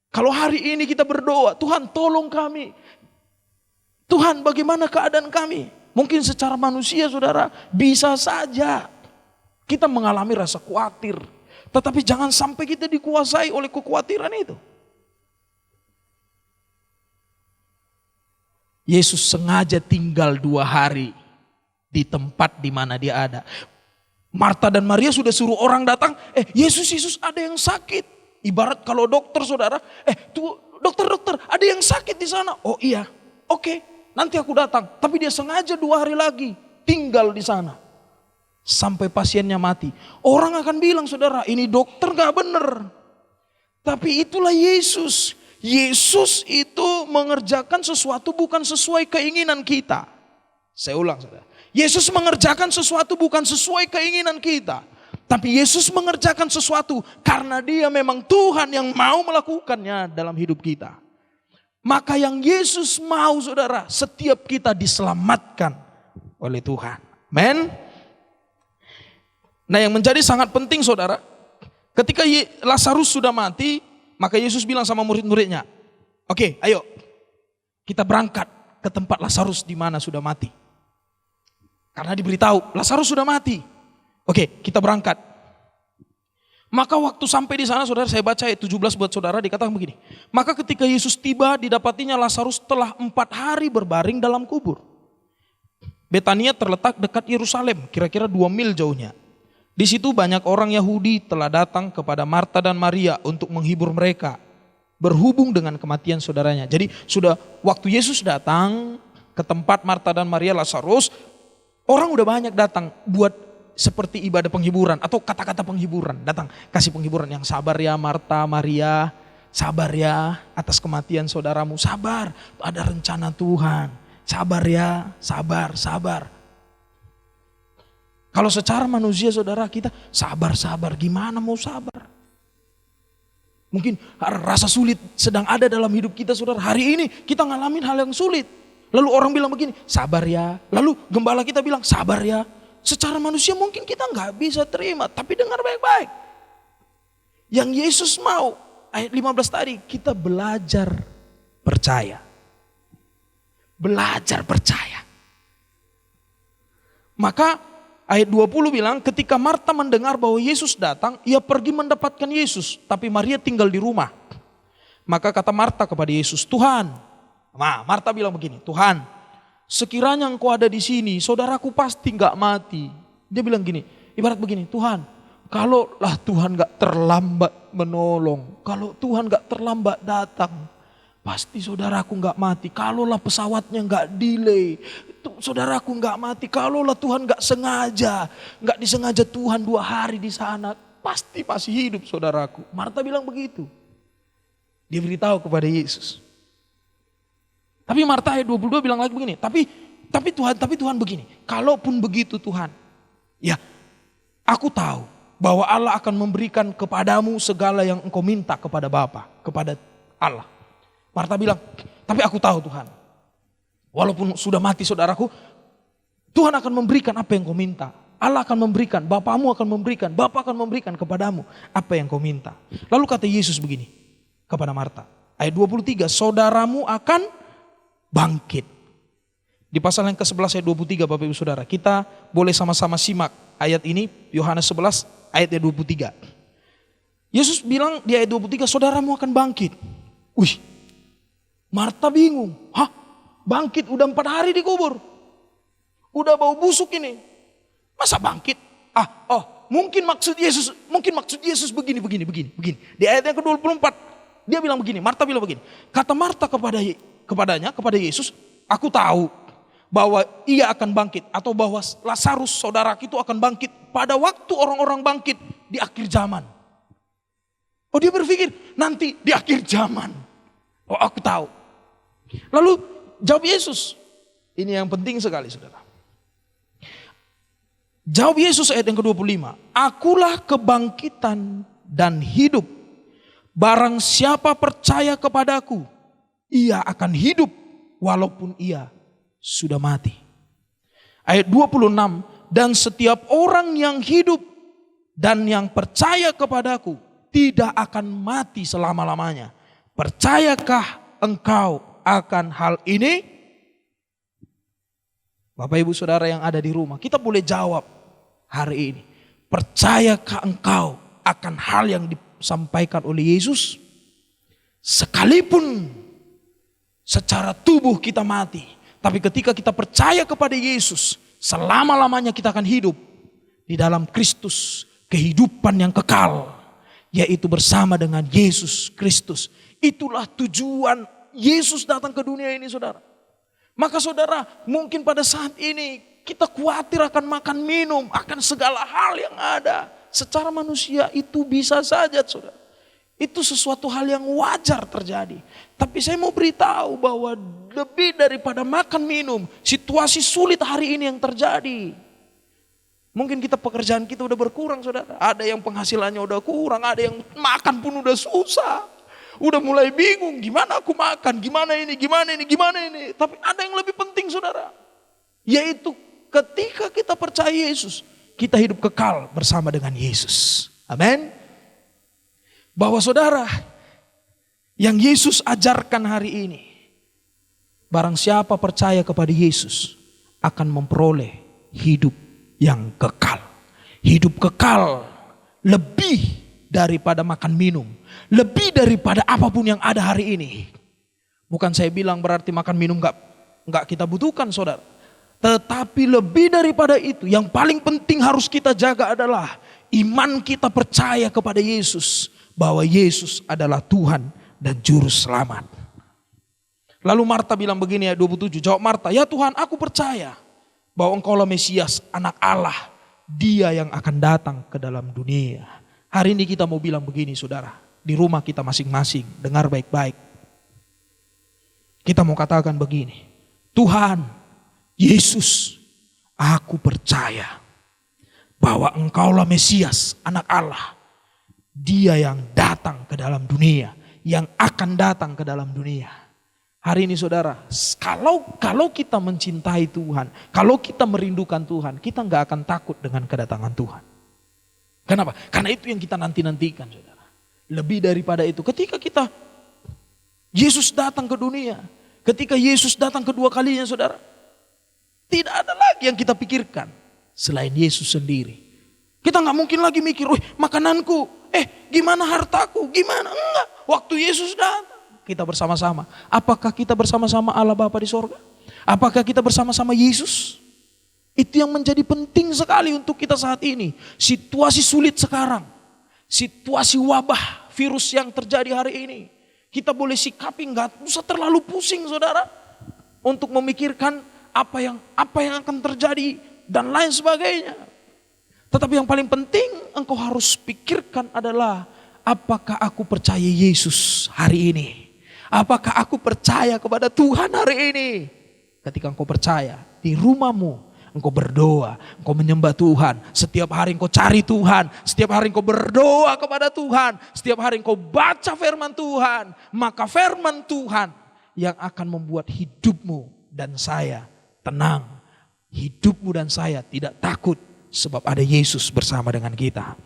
Kalau hari ini kita berdoa, Tuhan tolong kami. Tuhan bagaimana keadaan kami? Mungkin secara manusia saudara, bisa saja kita mengalami rasa khawatir. Tetapi jangan sampai kita dikuasai oleh kekhawatiran itu. Yesus sengaja tinggal 2 hari di tempat di mana dia ada. Marta dan Maria sudah suruh orang datang, Yesus ada yang sakit. Ibarat kalau dokter saudara, dokter ada yang sakit di sana. Oh iya, oke, nanti aku datang. Tapi dia sengaja 2 hari lagi tinggal di sana. Sampai pasiennya mati. Orang akan bilang saudara, ini dokter gak bener. Tapi itulah Yesus. Yesus itu mengerjakan sesuatu bukan sesuai keinginan kita. Saya ulang saudara. Yesus mengerjakan sesuatu bukan sesuai keinginan kita. Tapi Yesus mengerjakan sesuatu karena dia memang Tuhan yang mau melakukannya dalam hidup kita. Maka yang Yesus mau saudara, setiap kita diselamatkan. oleh Tuhan. Men. Nah yang menjadi sangat penting saudara, ketika Lazarus sudah mati, maka Yesus bilang sama murid-muridnya, oke, ayo kita berangkat ke tempat Lazarus di mana sudah mati. Karena diberitahu Lazarus sudah mati. Oke, kita berangkat. Maka waktu sampai di sana saudara, saya baca ayat 17 buat saudara, dikatakan begini. Maka ketika Yesus tiba, didapatinya Lazarus telah 4 hari berbaring dalam kubur. Betania terletak dekat Yerusalem, kira-kira 2 mil jauhnya. Di situ banyak orang Yahudi telah datang kepada Marta dan Maria untuk menghibur mereka berhubung dengan kematian saudaranya. Jadi sudah waktu Yesus datang ke tempat Marta dan Maria Lazarus, orang udah banyak datang buat seperti ibadah penghiburan atau kata-kata penghiburan. Datang kasih penghiburan yang sabar ya Marta, Maria, sabar ya atas kematian saudaramu, sabar, ada rencana Tuhan. Sabar ya, sabar, sabar. Kalau secara manusia saudara kita sabar, gimana mau sabar? Mungkin rasa sulit sedang ada dalam hidup kita saudara. Hari ini kita ngalamin hal yang sulit. Lalu orang bilang begini, sabar ya. Lalu gembala kita bilang, sabar ya. Secara manusia mungkin kita nggak bisa terima, tapi dengar baik-baik. Yang Yesus mau, ayat 15 tadi, kita belajar percaya. Belajar percaya. Maka ayat 20 bilang, ketika Marta mendengar bahwa Yesus datang, ia pergi mendapatkan Yesus, tapi Maria tinggal di rumah. Maka kata Marta kepada Yesus, Tuhan, Marta bilang begini, Tuhan, sekiranya engkau ada di sini, saudaraku pasti nggak mati. Dia bilang gini, ibarat begini, Tuhan, kalaulah Tuhan nggak terlambat menolong, kalau Tuhan nggak terlambat datang, pasti saudaraku nggak mati. Kalaulah pesawatnya nggak delay, saudaraku nggak mati. Kalaulah Tuhan nggak disengaja Tuhan 2 hari di sana, pasti masih hidup saudaraku. Marta bilang begitu. Dia beritahu kepada Yesus. Tapi Marta ayat 22 bilang lagi begini, tapi Tuhan begini, kalaupun begitu Tuhan, ya aku tahu bahwa Allah akan memberikan kepadamu segala yang engkau minta kepada Bapa, kepada Allah. Marta bilang, tapi aku tahu Tuhan, walaupun sudah mati saudaraku, Tuhan akan memberikan apa yang kau minta. Allah akan memberikan, Bapamu akan memberikan, Bapa akan memberikan kepadamu apa yang kau minta. Lalu kata Yesus begini kepada Marta, ayat 23, saudaramu akan bangkit. Di pasal yang ke-11 ayat 23 Bapak Ibu Saudara, kita boleh sama-sama simak ayat ini, Yohanes 11 ayat 23. Yesus bilang di ayat 23, saudaramu akan bangkit. Wih, Marta bingung. Hah? Bangkit udah 4 hari dikubur. Udah bau busuk ini. Masa bangkit? Mungkin maksud Yesus begini. Di ayat yang ke-24 dia bilang begini, Marta bilang begini. Kata Marta kepada Yesus, aku tahu bahwa ia akan bangkit, atau bahwa Lazarus saudara itu akan bangkit pada waktu orang-orang bangkit di akhir zaman. Oh, dia berpikir nanti di akhir zaman. Oh, aku tahu. Lalu jawab Yesus. Ini yang penting sekali saudara. Jawab Yesus ayat yang ke-25. Akulah kebangkitan dan hidup. Barang siapa percaya kepadaku, ia akan hidup walaupun ia sudah mati. Ayat 26. Dan setiap orang yang hidup dan yang percaya kepadaku tidak akan mati selama-lamanya. Percayakah engkau akan hal ini? Bapak Ibu Saudara yang ada di rumah, kita boleh jawab hari ini. Percayakah engkau akan hal yang disampaikan oleh Yesus? Sekalipun secara tubuh kita mati, tapi ketika kita percaya kepada Yesus, selama-lamanya kita akan hidup di dalam Kristus, kehidupan yang kekal, yaitu bersama dengan Yesus Kristus. Itulah tujuan Yesus datang ke dunia ini saudara. Maka saudara, mungkin pada saat ini kita khawatir akan makan minum, akan segala hal yang ada. Secara manusia itu bisa saja saudara. Itu sesuatu hal yang wajar terjadi. Tapi saya mau beritahu bahwa lebih daripada makan minum, situasi sulit hari ini yang terjadi. Mungkin kita pekerjaan kita udah berkurang saudara. Ada yang penghasilannya udah kurang, ada yang makan pun udah susah. Udah mulai bingung, gimana aku makan, gimana ini. Tapi ada yang lebih penting saudara. Yaitu ketika kita percaya Yesus, kita hidup kekal bersama dengan Yesus. Amin. Bahwa saudara, yang Yesus ajarkan hari ini, barang siapa percaya kepada Yesus akan memperoleh hidup yang kekal. Hidup kekal lebih daripada makan minum, lebih daripada apapun yang ada hari ini. Bukan saya bilang berarti makan minum nggak kita butuhkan, saudara. Tetapi lebih daripada itu, yang paling penting harus kita jaga adalah iman kita percaya kepada Yesus, bahwa Yesus adalah Tuhan dan Juru Selamat. Lalu Marta bilang begini ayat 27, jawab Marta, ya Tuhan, aku percaya bahwa Engkaulah Mesias, anak Allah, Dia yang akan datang ke dalam dunia. Hari ini kita mau bilang begini saudara, di rumah kita masing-masing, dengar baik-baik. Kita mau katakan begini, Tuhan Yesus, aku percaya bahwa Engkaulah Mesias, anak Allah, Dia yang datang ke dalam dunia, yang akan datang ke dalam dunia. Hari ini saudara, kalau kita mencintai Tuhan, kalau kita merindukan Tuhan, kita nggak akan takut dengan kedatangan Tuhan. Kenapa? Karena itu yang kita nanti-nantikan saudara. Lebih daripada itu, ketika Yesus datang ke dunia, ketika Yesus datang kedua kalinya saudara, tidak ada lagi yang kita pikirkan selain Yesus sendiri. Kita nggak mungkin lagi mikir, makananku, gimana hartaku, gimana, enggak. Waktu Yesus datang, kita bersama-sama. Apakah kita bersama-sama Allah Bapa di sorga? Apakah kita bersama-sama Yesus? Itu yang menjadi penting sekali untuk kita saat ini. Situasi sulit sekarang, situasi wabah virus yang terjadi hari ini, kita boleh sikapi, nggak usah terlalu pusing saudara, untuk memikirkan apa yang akan terjadi dan lain sebagainya. Tetapi yang paling penting engkau harus pikirkan adalah, apakah aku percaya Yesus hari ini? Apakah aku percaya kepada Tuhan hari ini? Ketika engkau percaya, di rumahmu engkau berdoa, engkau menyembah Tuhan. Setiap hari engkau cari Tuhan, setiap hari engkau berdoa kepada Tuhan, setiap hari engkau baca firman Tuhan. Maka firman Tuhan yang akan membuat hidupmu dan saya tenang. Hidupmu dan saya tidak takut, sebab ada Yesus bersama dengan kita.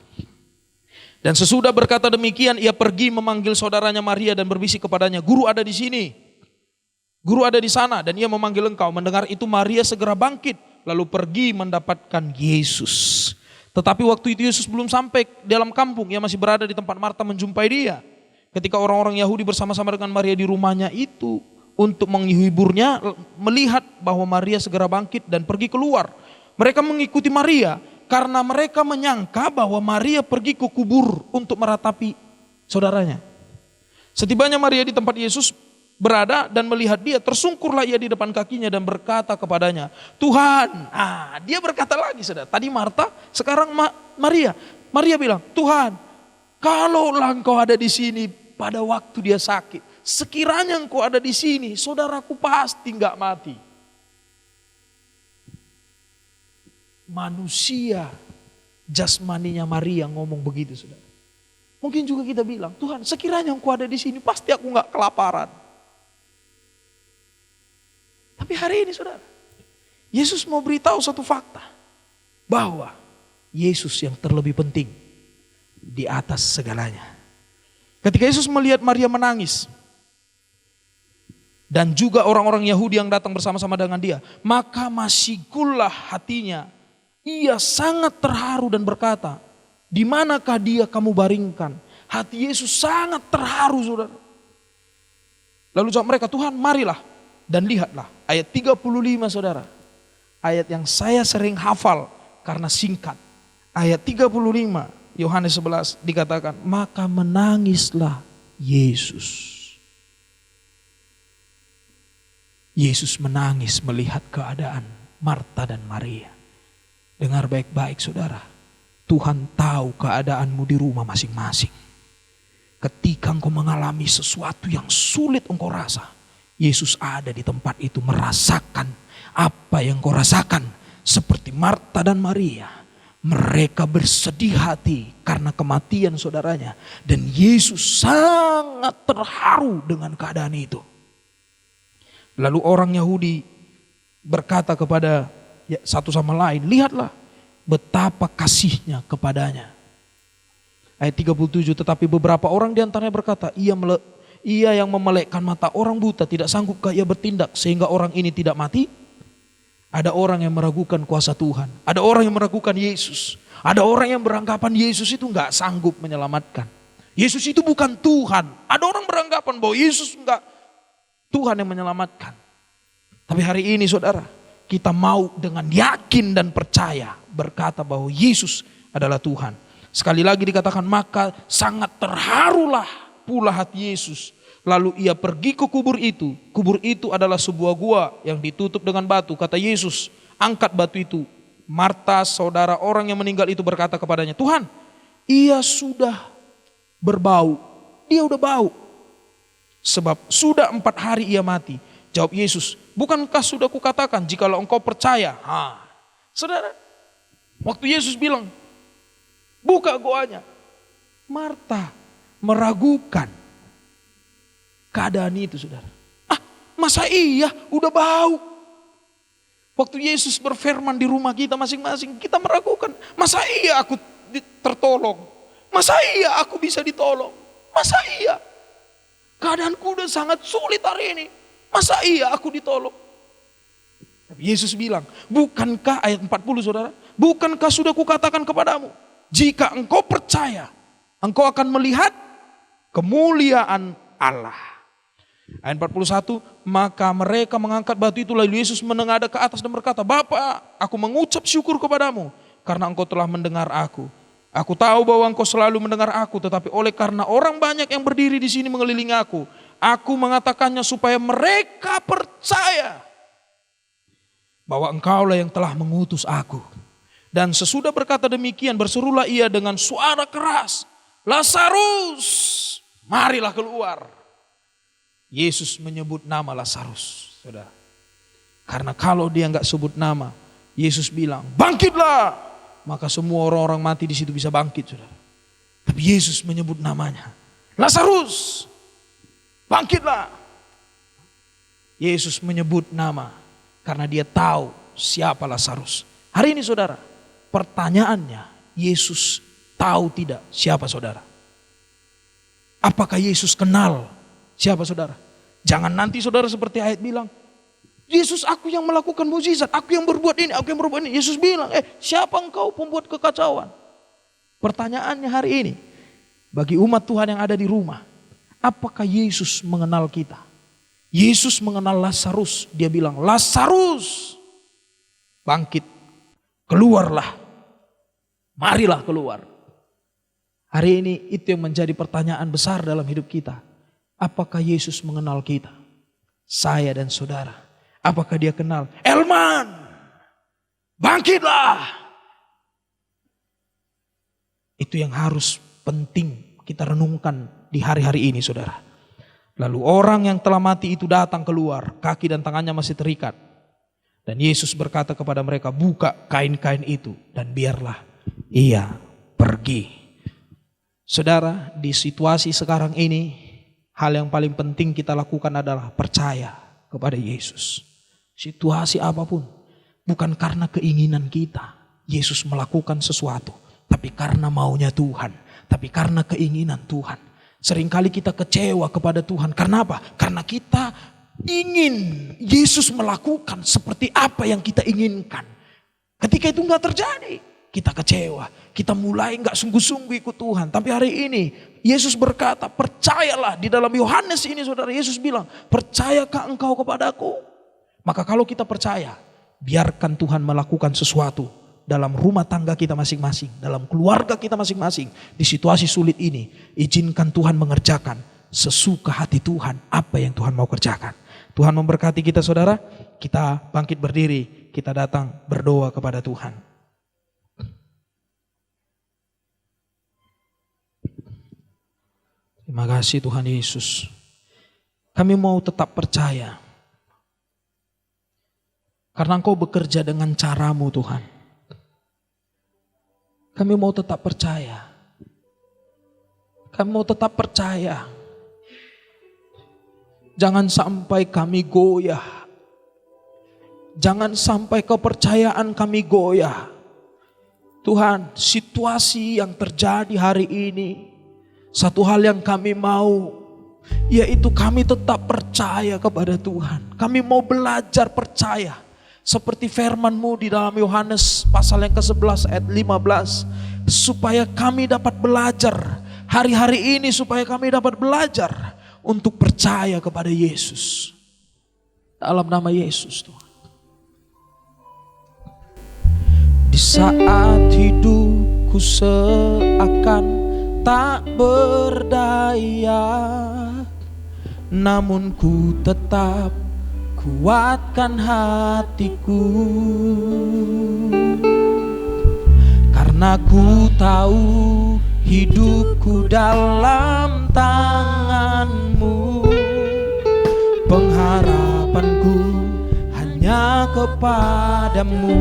Dan sesudah berkata demikian, ia pergi memanggil saudaranya Maria dan berbisik kepadanya, Guru ada di sini, Guru ada di sana, dan ia memanggil engkau. Mendengar itu Maria segera bangkit, lalu pergi mendapatkan Yesus. Tetapi waktu itu Yesus belum sampai dalam kampung, ia masih berada di tempat Marta menjumpai dia. Ketika orang-orang Yahudi bersama-sama dengan Maria di rumahnya itu, untuk menghiburnya, melihat bahwa Maria segera bangkit dan pergi keluar, mereka mengikuti Maria karena mereka menyangka bahwa Maria pergi ke kubur untuk meratapi saudaranya. Setibanya Maria di tempat Yesus berada dan melihat dia, tersungkurlah ia di depan kakinya dan berkata kepadanya, Tuhan. Dia berkata lagi saudara, tadi Marta, sekarang Maria. Maria bilang, Tuhan, kalaulah engkau ada di sini pada waktu dia sakit, sekiranya engkau ada di sini, saudaraku pasti enggak mati. Manusia jasmaninya Maria ngomong begitu saudara. Mungkin juga kita bilang, Tuhan sekiranya engkau ada di sini pasti aku enggak kelaparan. Tapi hari ini saudara, Yesus mau beritahu satu fakta, bahwa Yesus yang terlebih penting di atas segalanya. Ketika Yesus melihat Maria menangis, dan juga orang-orang Yahudi yang datang bersama-sama dengan dia, maka masikulah hatinya. Ia sangat terharu dan berkata, di manakah dia kamu baringkan? Hati Yesus sangat terharu saudara. Lalu jawab mereka, Tuhan marilah dan lihatlah. Ayat 35 saudara. Ayat yang saya sering hafal karena singkat. Ayat 35 Yohanes 11 dikatakan, maka menangislah Yesus. Yesus menangis melihat keadaan Marta dan Maria. Dengar baik-baik saudara, Tuhan tahu keadaanmu di rumah masing-masing. Ketika engkau mengalami sesuatu yang sulit engkau rasa, Yesus ada di tempat itu merasakan apa yang engkau rasakan. Seperti Marta dan Maria, mereka bersedih hati karena kematian saudaranya. Dan Yesus sangat terharu dengan keadaan itu. Lalu orang Yahudi berkata kepada ya, satu sama lain. Lihatlah betapa kasihnya kepadanya. Ayat 37, tetapi beberapa orang diantaranya berkata, ia yang memelekkan mata orang buta, tidak sanggupkah ia bertindak sehingga orang ini tidak mati? Ada orang yang meragukan kuasa Tuhan. Ada orang yang meragukan Yesus. Ada orang yang beranggapan Yesus itu gak sanggup menyelamatkan. Yesus itu bukan Tuhan. Ada orang beranggapan bahwa Yesus enggak Tuhan yang menyelamatkan. Tapi hari ini saudara, kita mau dengan yakin dan percaya berkata bahwa Yesus adalah Tuhan. Sekali lagi dikatakan, maka sangat terharulah pula hati Yesus. Lalu ia pergi ke kubur itu. Kubur itu adalah sebuah gua yang ditutup dengan batu. Kata Yesus, angkat batu itu. Marta, saudara orang yang meninggal itu berkata kepadanya, Tuhan, ia sudah berbau, dia udah bau. Sebab sudah 4 hari ia mati. Jawab Yesus, bukankah sudah kukatakan jikalau engkau percaya. Saudara, waktu Yesus bilang, buka goanya, Marta meragukan keadaan itu saudara. Masa iya udah bau. Waktu Yesus berfirman di rumah kita masing-masing, kita meragukan. Masa iya aku tertolong? Masa iya aku bisa ditolong? Masa iya? Keadaanku udah sangat sulit hari ini. Masa iya aku ditolong? Tapi Yesus bilang, bukankah ayat 40 saudara, bukankah sudah kukatakan kepadamu, jika engkau percaya, engkau akan melihat kemuliaan Allah. Ayat 41, maka mereka mengangkat batu itu, lalu Yesus menengadah ke atas dan berkata, Bapa, aku mengucap syukur kepadamu karena engkau telah mendengar aku. Aku tahu bahwa engkau selalu mendengar aku, tetapi oleh karena orang banyak yang berdiri di sini mengelilingi aku mengatakannya supaya mereka percaya bahwa engkaulah yang telah mengutus aku. Dan sesudah berkata demikian, berserulah ia dengan suara keras, Lazarus, marilah keluar. Yesus menyebut nama Lazarus, saudara. Karena kalau dia enggak sebut nama, Yesus bilang, bangkitlah. Maka semua orang-orang mati di situ bisa bangkit, saudara. Tapi Yesus menyebut namanya, Lazarus, bangkitlah. Yesus menyebut nama karena dia tahu siapa Lazarus. Hari ini saudara, pertanyaannya, Yesus tahu tidak siapa saudara? Apakah Yesus kenal siapa saudara? Jangan nanti saudara seperti ayat bilang, Yesus, aku yang melakukan mukjizat, aku yang berbuat ini, aku yang berbuat ini. Yesus bilang, siapa engkau pembuat kekacauan? Pertanyaannya hari ini, bagi umat Tuhan yang ada di rumah, apakah Yesus mengenal kita? Yesus mengenal Lazarus, dia bilang, Lazarus, bangkit, keluarlah, marilah keluar. Hari ini itu yang menjadi pertanyaan besar dalam hidup kita. Apakah Yesus mengenal kita? Saya dan saudara. Apakah dia kenal? Elman, bangkitlah. Itu yang harus penting kita renungkan di hari-hari ini saudara. Lalu orang yang telah mati itu datang keluar, kaki dan tangannya masih terikat. Dan Yesus berkata kepada mereka, buka kain-kain itu dan biarlah ia pergi. Saudara, di situasi sekarang ini, hal yang paling penting kita lakukan adalah percaya kepada Yesus. Situasi apapun, bukan karena keinginan kita Yesus melakukan sesuatu, tapi karena maunya Tuhan, tapi karena keinginan Tuhan. Seringkali kita kecewa kepada Tuhan, karena apa? Karena kita ingin Yesus melakukan seperti apa yang kita inginkan. Ketika itu enggak terjadi, kita kecewa, kita mulai enggak sungguh-sungguh ikut Tuhan. Tapi hari ini Yesus berkata, percayalah. Di dalam Yohanes ini saudara, Yesus bilang, percayakah engkau kepadaku? Maka kalau kita percaya, biarkan Tuhan melakukan sesuatu dalam rumah tangga kita masing-masing, dalam keluarga kita masing-masing. Di situasi sulit ini, izinkan Tuhan mengerjakan sesuka hati Tuhan apa yang Tuhan mau kerjakan. Tuhan memberkati kita saudara, kita bangkit berdiri, kita datang berdoa kepada Tuhan. Terima kasih Tuhan Yesus. Kami mau tetap percaya. Karena Engkau bekerja dengan caramu Tuhan. Kami mau tetap percaya. Kami mau tetap percaya. Jangan sampai kami goyah. Jangan sampai kepercayaan kami goyah. Tuhan, situasi yang terjadi hari ini, satu hal yang kami mau, yaitu kami tetap percaya kepada Tuhan. Kami mau belajar percaya. Seperti firman-Mu di dalam Yohanes pasal yang ke-11 ayat 15. Supaya kami dapat belajar hari-hari ini, supaya kami dapat belajar untuk percaya kepada Yesus. Dalam nama Yesus Tuhan. Di saat hidupku seakan tak berdaya, namun ku tetap kuatkan hatiku. Karena ku tahu hidupku dalam tangan-Mu. Pengharapanku hanya kepadamu.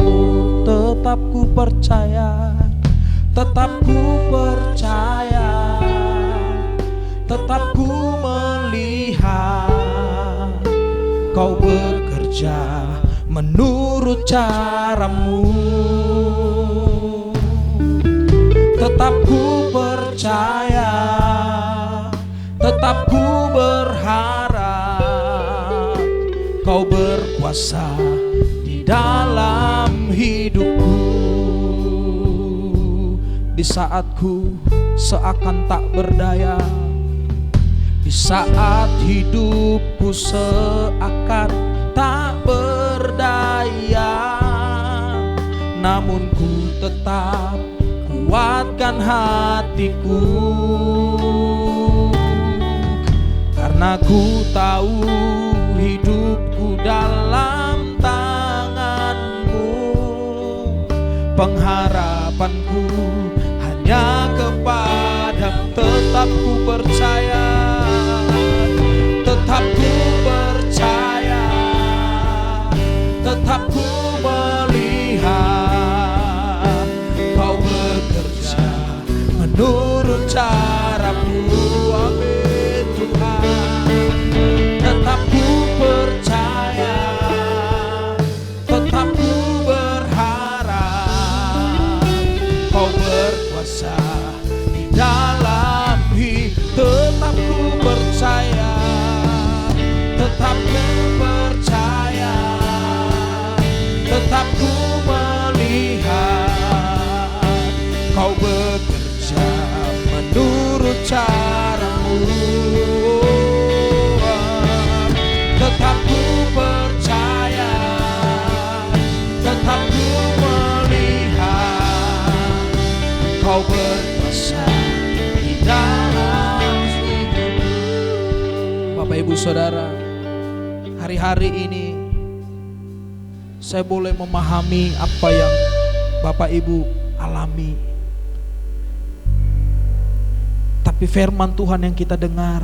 Tetap ku percaya, tetap ku percaya, tetap ku melihat Kau bekerja menurut cara-Mu. Tetap ku percaya, tetap ku berharap Kau berkuasa di dalam hidupku. Di saat ku seakan tak berdaya, di saat hidupku seakan tak berdaya, namun ku tetap kuatkan hatiku. Karena ku tahu hidupku dalam tangan-Mu. Pengharapanku hanya kepadamu. Tetap ku percaya, tetap ku percaya, tetap ku melihat Kau bekerja menurut cara-Mu. Amin Tuhan. Tetap ku percaya, tetap ku berharap Kau berkuasa di dalam hidup. Tetap ku percaya, tetap ku percaya, tetap ku melihat Kau bekerja menurut cara-Mu. Tetap ku percaya, tetap ku melihat Kau berkuasa di dalam hidupku. Bapak Ibu Saudara, hari-hari ini saya boleh memahami apa yang Bapak Ibu alami. Tapi firman Tuhan yang kita dengar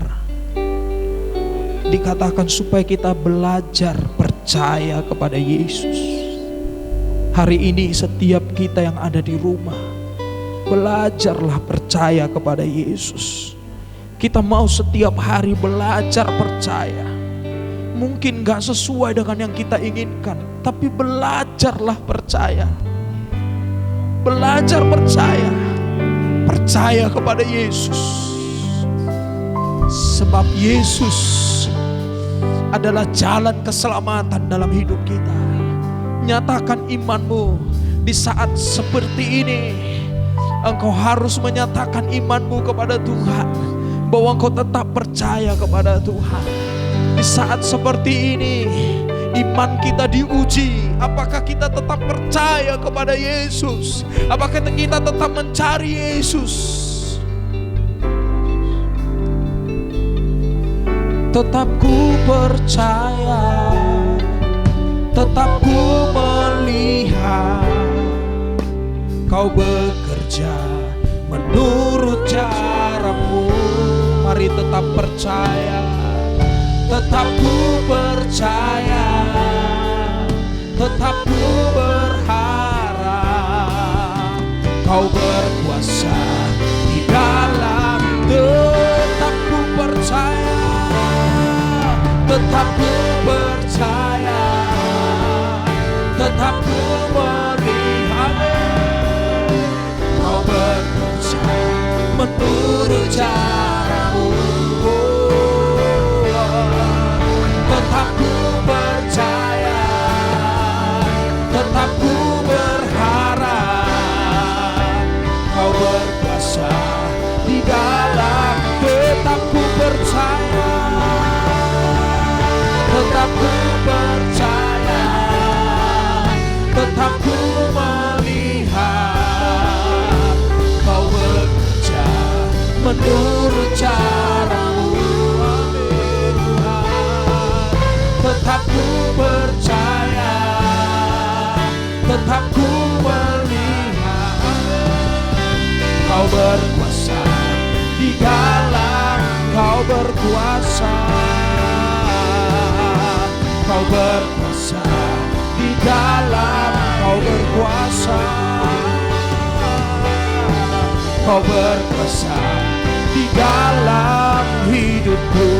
dikatakan supaya kita belajar percaya kepada Yesus. Hari ini setiap kita yang ada di rumah, belajarlah percaya kepada Yesus. Kita mau setiap hari belajar percaya. Mungkin gak sesuai dengan yang kita inginkan, tapi belajarlah percaya. Belajar percaya. Percaya kepada Yesus. Sebab Yesus adalah jalan keselamatan dalam hidup kita. Nyatakan imanmu di saat seperti ini. Engkau harus menyatakan imanmu kepada Tuhan, bahwa engkau tetap percaya kepada Tuhan. Di saat seperti ini, iman kita diuji. Apakah kita tetap percaya kepada Yesus? Apakah kita tetap mencari Yesus? Tetap ku percaya, tetap ku melihat Kau bekerja menurut cara-Mu. Mari tetap percaya, tetap ku percaya, tetap ku berharap Kau berkuasa di dalam. Tetap ku percaya, tetap ku percaya, tetap ku melihat. Kau bekerja menurut caramu. Tetap ku percaya, tetap ku berharap. Kau berkuasa di dalam, tetap ku percaya, tetap ku percaya, tetap ku melihat. Kau bekerja menurut caramu. Amin Tuhan. Tetap ku percaya, tetap ku melihat. Kau berkuasa di dalam, kau berkuasa. Kau berkuasa di dalam, kau berkuasa. Kau berkuasa di dalam hidupku.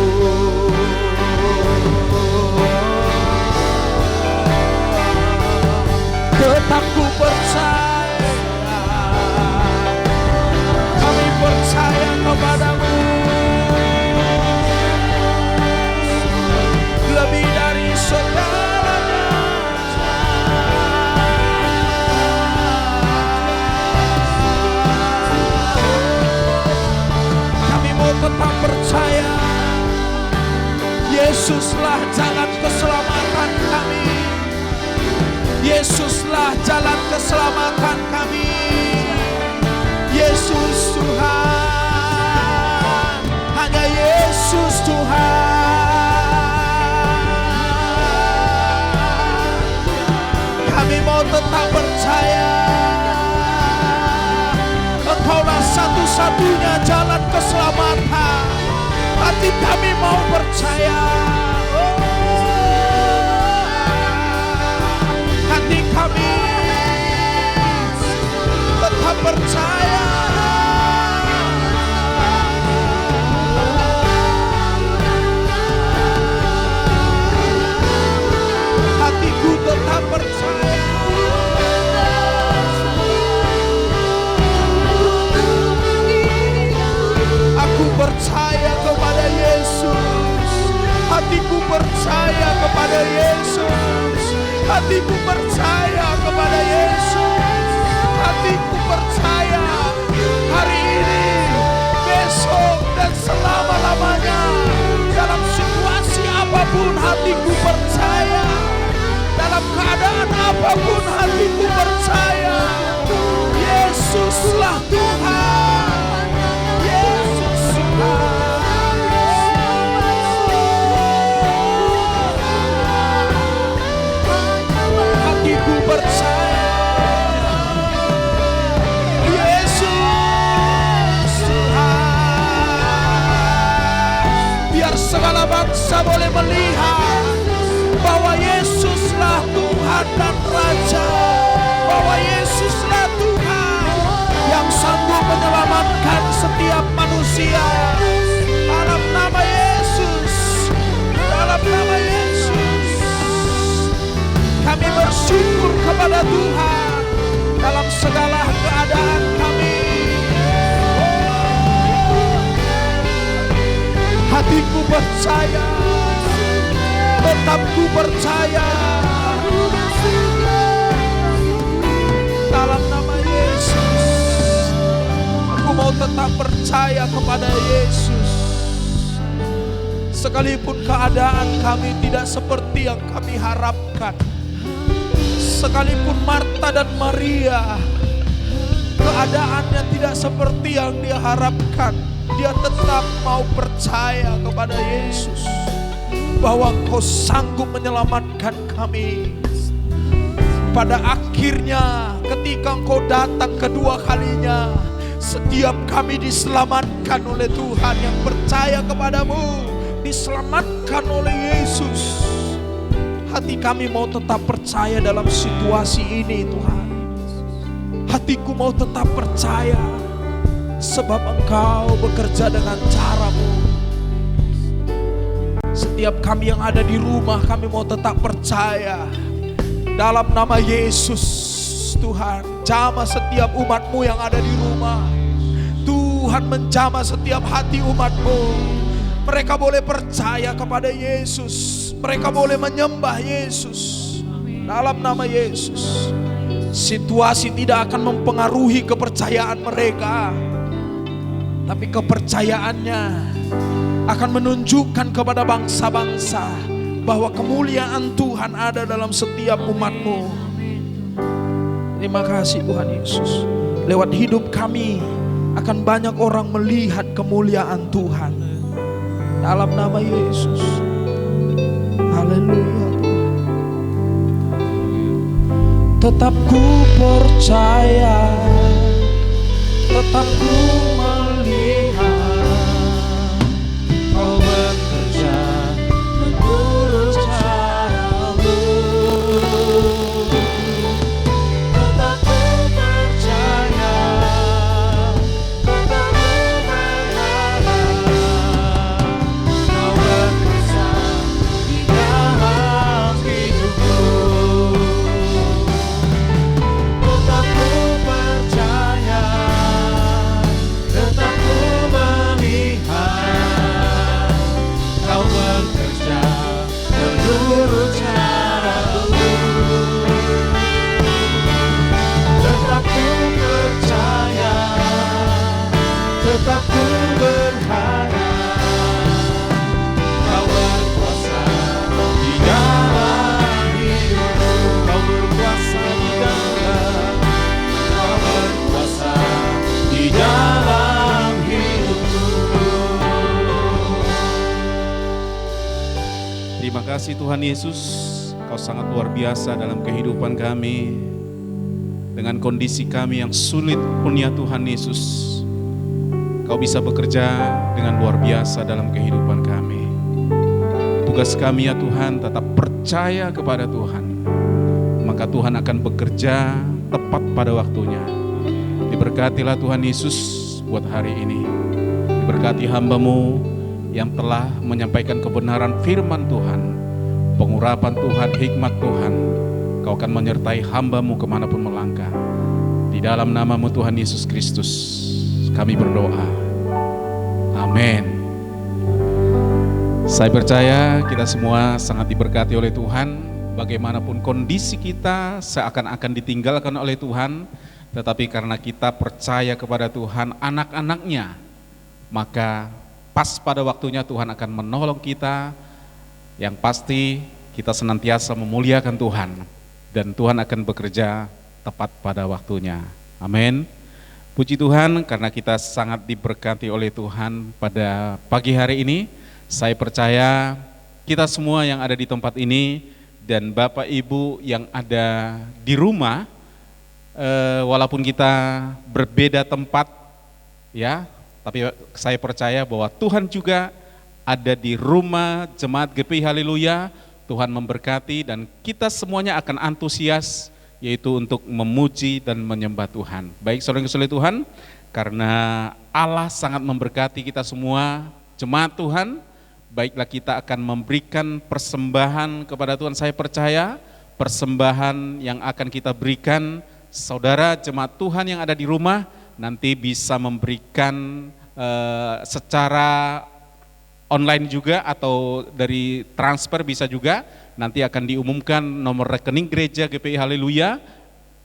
Tetap ku percaya, kami percaya kepadamu. Lebih dari segalanya. Kami mau tetap percaya, Yesuslah jalan keselamatan kami. Yesuslah jalan keselamatan kami. Yesus Tuhan, hanya Yesus Tuhan. Kami mau tetap percaya, Engkaulah satu-satunya jalan keselamatan. Hati kami mau percaya. Hati kami tetap percaya. Hatiku tetap percaya. Aku percaya kepada Yesus. Hatiku percaya kepada Yesus. Hatiku percaya kepada Yesus. Hatiku percaya hari ini, besok, dan selama-lamanya. Dalam situasi apapun hatiku percaya. Dalam keadaan apapun hatiku percaya. Yesuslah Tuhan. Yesus Tuhan. Hatiku percaya. Yesus Tuhan. Biar segala bangsa boleh melihat bahwa Yesuslah Tuhan dan Raja. Bahwa Yesuslah Tuhan yang sanggup menyelamatkan setiap manusia. Dalam nama Yesus, dalam nama Yesus, kami bersyukur kepada Tuhan dalam segala keadaan kami. Hatiku percaya, tetap ku percaya. Dalam nama Yesus, aku mau tetap percaya kepada Yesus. Sekalipun keadaan kami tidak seperti yang kami harapkan, sekalipun Marta dan Maria keadaannya tidak seperti yang dia harapkan, dia tetap mau percaya kepada Yesus bahwa Engkau sanggup menyelamatkan kami. Pada akhirnya ketika Engkau datang kedua kalinya, setiap kami diselamatkan oleh Tuhan yang percaya kepadamu, diselamatkan oleh Yesus. Hati kami mau tetap percaya dalam situasi ini Tuhan. Hatiku mau tetap percaya sebab Engkau bekerja dengan cara-Mu. Setiap kami yang ada di rumah, kami mau tetap percaya Dalam nama Yesus Tuhan, jamah setiap umat-Mu yang ada di rumah. Tuhan menjamah setiap hati umat-Mu. Mereka boleh percaya kepada Yesus. Mereka boleh menyembah Yesus. Dalam nama Yesus. Situasi tidak akan mempengaruhi kepercayaan mereka. Tapi kepercayaannya akan menunjukkan kepada bangsa-bangsa bahwa kemuliaan Tuhan ada dalam setiap umat-Mu. Terima kasih Tuhan Yesus. Lewat hidup kami akan banyak orang melihat kemuliaan Tuhan. Dalam nama Yesus. Haleluya Tuhan. Tetap ku percaya, tetap ku melihat Kau bekerja menurut cara-Mu. Tetap ku percaya, tetap ku berharap Kau bekerja di dalam hidupku. Tetap ku percaya, tetap ku melihat Kau bekerja menurut cara-Mu. Tetap ku percaya, tetap ku berharap Kau berkuasa di dalam hidupku. Kau berkuasa di dalam, Kau berkuasa di dalam hidupku. Terima kasih Tuhan Yesus, Kau sangat luar biasa dalam kehidupan kami. Dengan kondisi kami yang sulit pun ya Tuhan Yesus, Kau bisa bekerja dengan luar biasa dalam kehidupan kami. Tugas kami ya Tuhan tetap percaya kepada Tuhan, maka Tuhan akan bekerja tepat pada waktunya. Diberkatilah Tuhan Yesus buat hari ini. Diberkati hamba-Mu yang telah menyampaikan kebenaran firman Tuhan, pengurapan Tuhan, hikmat Tuhan. Kau akan menyertai hamba-Mu kemanapun melangkah. Di dalam nama-Mu Tuhan Yesus Kristus kami berdoa. Amin. Saya percaya kita semua sangat diberkati oleh Tuhan. Bagaimanapun kondisi kita seakan-akan ditinggalkan oleh Tuhan, tetapi karena kita percaya kepada Tuhan, anak-anak-Nya, maka pas pada waktunya Tuhan akan menolong kita. Yang pasti kita senantiasa memuliakan Tuhan, dan Tuhan akan bekerja tepat pada waktunya. Amin. Puji Tuhan, karena kita sangat diberkati oleh Tuhan pada pagi hari ini. Saya percaya kita semua yang ada di tempat ini dan Bapak Ibu yang ada di rumah, walaupun kita berbeda tempat ya, tapi saya percaya bahwa Tuhan juga ada di rumah Jemaat GPI Haleluya. Tuhan memberkati dan kita semuanya akan antusias, yaitu untuk memuji dan menyembah Tuhan. Baik saudara-saudara Tuhan, karena Allah sangat memberkati kita semua, jemaat Tuhan, baiklah kita akan memberikan persembahan kepada Tuhan. Saya percaya persembahan yang akan kita berikan, saudara jemaat Tuhan yang ada di rumah, nanti bisa memberikan secara online juga atau dari transfer bisa juga. Nanti akan diumumkan nomor rekening gereja GPI Haleluya,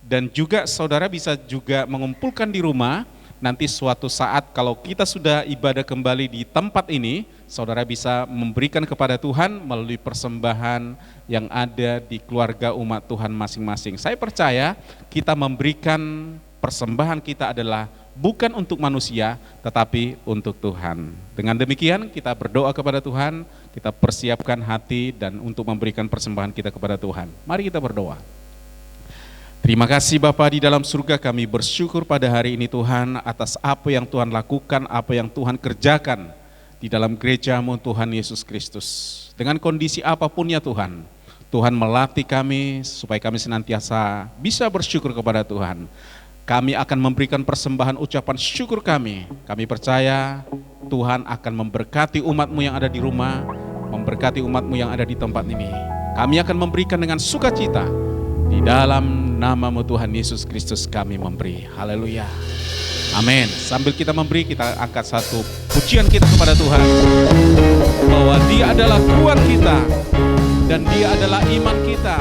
dan juga saudara bisa juga mengumpulkan di rumah. Nanti suatu saat kalau kita sudah ibadah kembali di tempat ini, saudara bisa memberikan kepada Tuhan melalui persembahan yang ada di keluarga umat Tuhan masing-masing. Saya percaya kita memberikan persembahan kita adalah bukan untuk manusia, tetapi untuk Tuhan. Dengan demikian kita berdoa kepada Tuhan, kita persiapkan hati dan untuk memberikan persembahan kita kepada Tuhan. Mari kita berdoa. Terima kasih Bapa di dalam surga, kami bersyukur pada hari ini Tuhan atas apa yang Tuhan lakukan, apa yang Tuhan kerjakan di dalam gereja-Mu Tuhan Yesus Kristus. Dengan kondisi apapun ya Tuhan, Tuhan melatih kami supaya kami senantiasa bisa bersyukur kepada Tuhan. Kami akan memberikan persembahan ucapan syukur kami. Kami percaya Tuhan akan memberkati umat-Mu yang ada di rumah, memberkati umat-Mu yang ada di tempat ini. Kami akan memberikan dengan sukacita. Di dalam nama-Mu Tuhan Yesus Kristus kami memberi. Haleluya. Amin. Sambil kita memberi, kita angkat satu pujian kita kepada Tuhan. Bahwa Dia adalah Tuhan kita dan Dia adalah iman kita.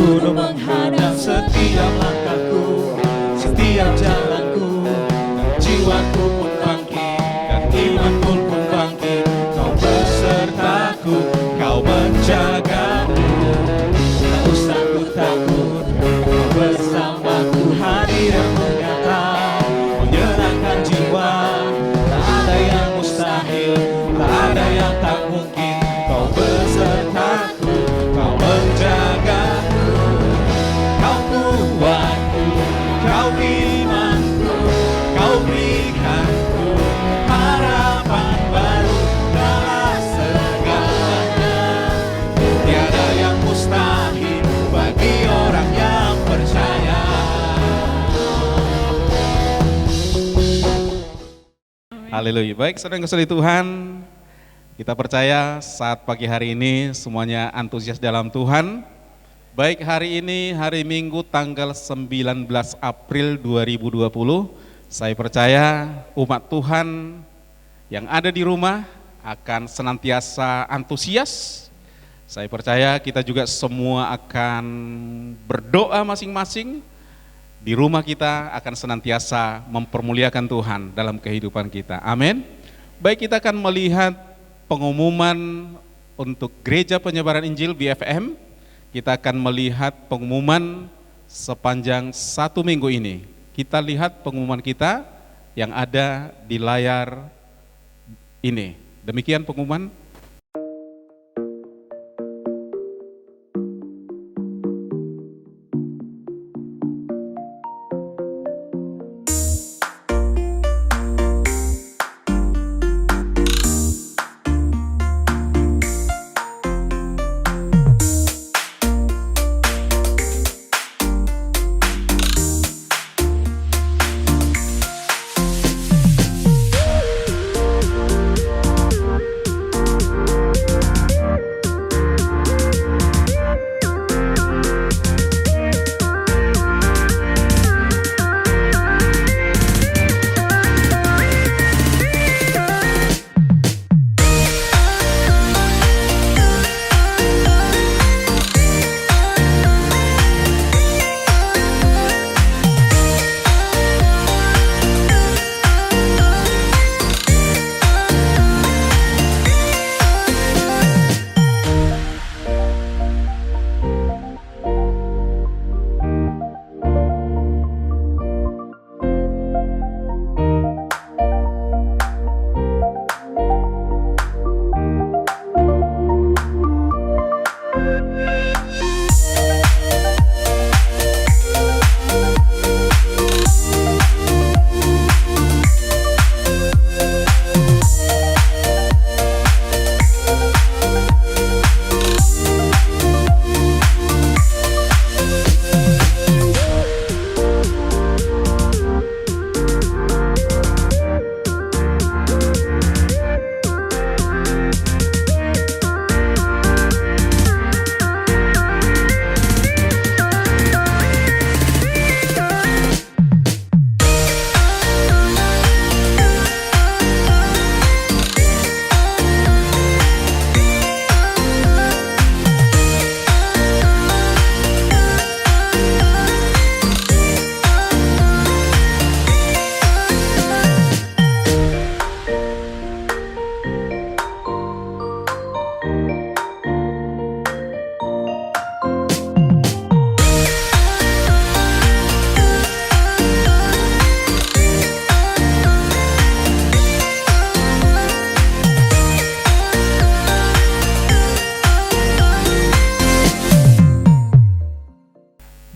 Gunung menghadap setiap langkahku, setiap jalanku, jiwaku pun bangkit dan imanku pun bangkit. Kau besertaku, Kau menjagaku, tak usah ku takut. Kau bersamaku, hadir yang nyata, menyenangkan jiwa. Tak ada yang mustahil, tak ada yang tak mungkin. Kau besertaku, Kau menjagaku. Kau imanku, Kau berikanku harapan baru dalam segalanya. Tiada yang mustahil bagi orang yang percaya. Haleluya. Baik, saudara-saudari Tuhan, kita percaya saat pagi hari ini semuanya antusias dalam Tuhan. Baik, hari ini hari Minggu tanggal 19 April 2020, saya percaya umat Tuhan yang ada di rumah akan senantiasa antusias. Saya percaya kita juga semua akan berdoa masing-masing. Di rumah kita akan senantiasa mempermuliakan Tuhan dalam kehidupan kita. Amin. Baik, kita akan melihat pengumuman untuk Gereja Penyebaran Injil BFM. Kita akan melihat pengumuman sepanjang 1 minggu ini. Kita lihat pengumuman kita yang ada di layar ini. Demikian pengumuman.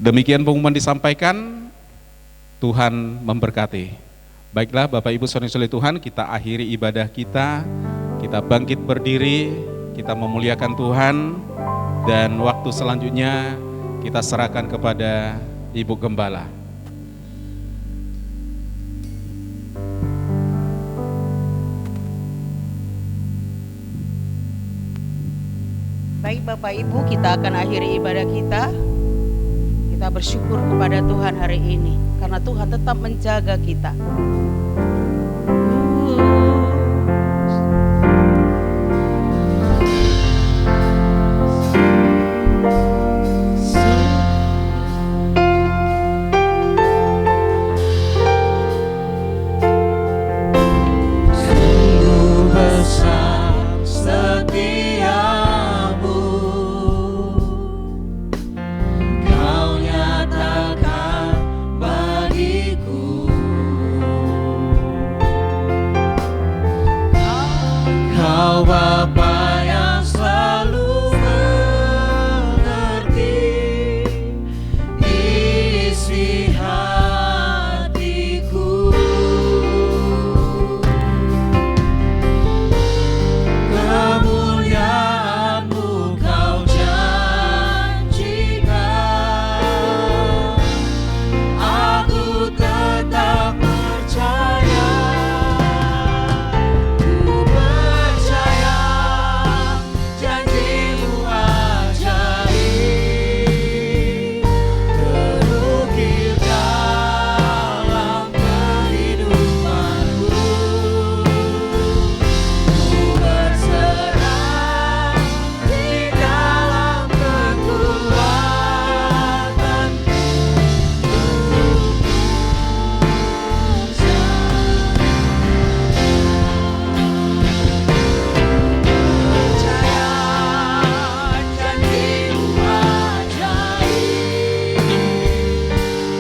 Demikian pengumuman disampaikan, Tuhan memberkati. Baiklah Bapak Ibu saudara-saudari Tuhan, kita akhiri ibadah kita bangkit berdiri, kita memuliakan Tuhan, dan waktu selanjutnya kita serahkan kepada Ibu Gembala. Baik Bapak Ibu, kita akan akhiri ibadah kita. Kita bersyukur kepada Tuhan hari ini karena Tuhan tetap menjaga kita. Sungguh besar setiamu, Kau nyatakan bagiku. Kau Bapa yang selalu mengerti isi hatiku. Kemuliaan-Mu Kau janjikan, aku tetap percaya. Ku percaya janji-Mu ajaib, terukir dalam kehidupanku. Ku berserah di dalam kekuatan-Ku. Percaya janji-Mu ajaib,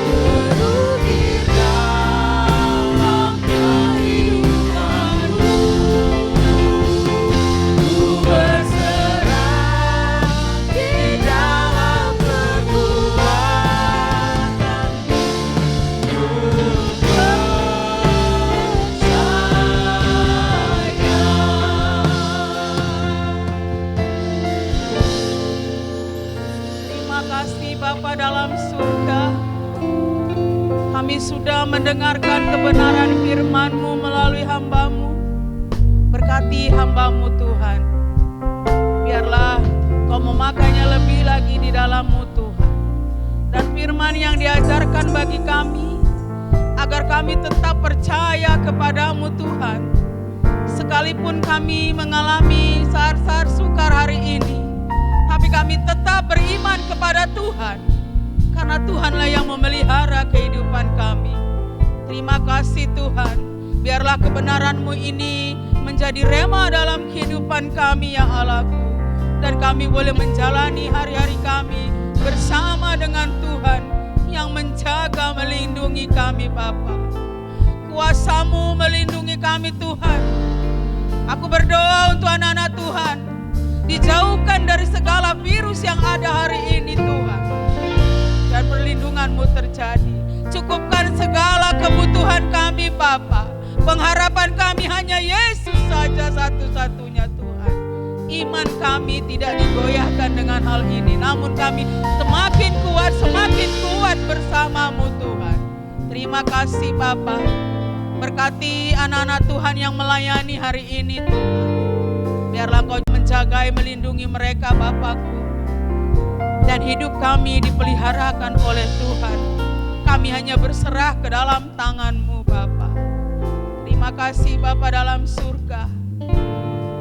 terukir dalam kehidupanku. Ku berserah di dalam kekuatan-Ku. Ku Terima kasih Bapa dalam surga. Kami sudah mendengarkan kebenaran firman-Mu melalui hamba-Mu. Berkati hamba-Mu Tuhan. Biarlah Kau memakainya lebih lagi di dalam-Mu Tuhan. Dan firman yang diajarkan bagi kami, agar kami tetap percaya kepada-Mu Tuhan. Sekalipun kami mengalami saat-saat sukar hari ini, tapi kami tetap beriman kepada Tuhan, karena Tuhanlah yang memelihara kehidupan kami. Terima kasih Tuhan, biarlah kebenaran-Mu ini menjadi rema dalam kehidupan kami ya Allahku, dan kami boleh menjalani hari-hari kami bersama dengan Tuhan yang menjaga melindungi kami Bapa. Kuasa-Mu melindungi kami Tuhan. Aku berdoa untuk anak-anak Tuhan, dijauhkan dari segala virus yang ada hari ini Tuhan, dan perlindungan-Mu terjadi. Cukupkan segala kebutuhan kami Bapa. Pengharapan kami hanya Yesus saja satu-satunya Tuhan. Iman kami tidak digoyahkan dengan hal ini, namun kami semakin kuat bersama-Mu Tuhan. Terima kasih Bapa. Berkati anak-anak Tuhan yang melayani hari ini Tuhan. Biarlah Engkau menjaga, melindungi mereka Bapakku. Dan hidup kami dipeliharakan oleh Tuhan. Kami hanya berserah ke dalam tangan-Mu Bapa. Terima kasih Bapa dalam surga.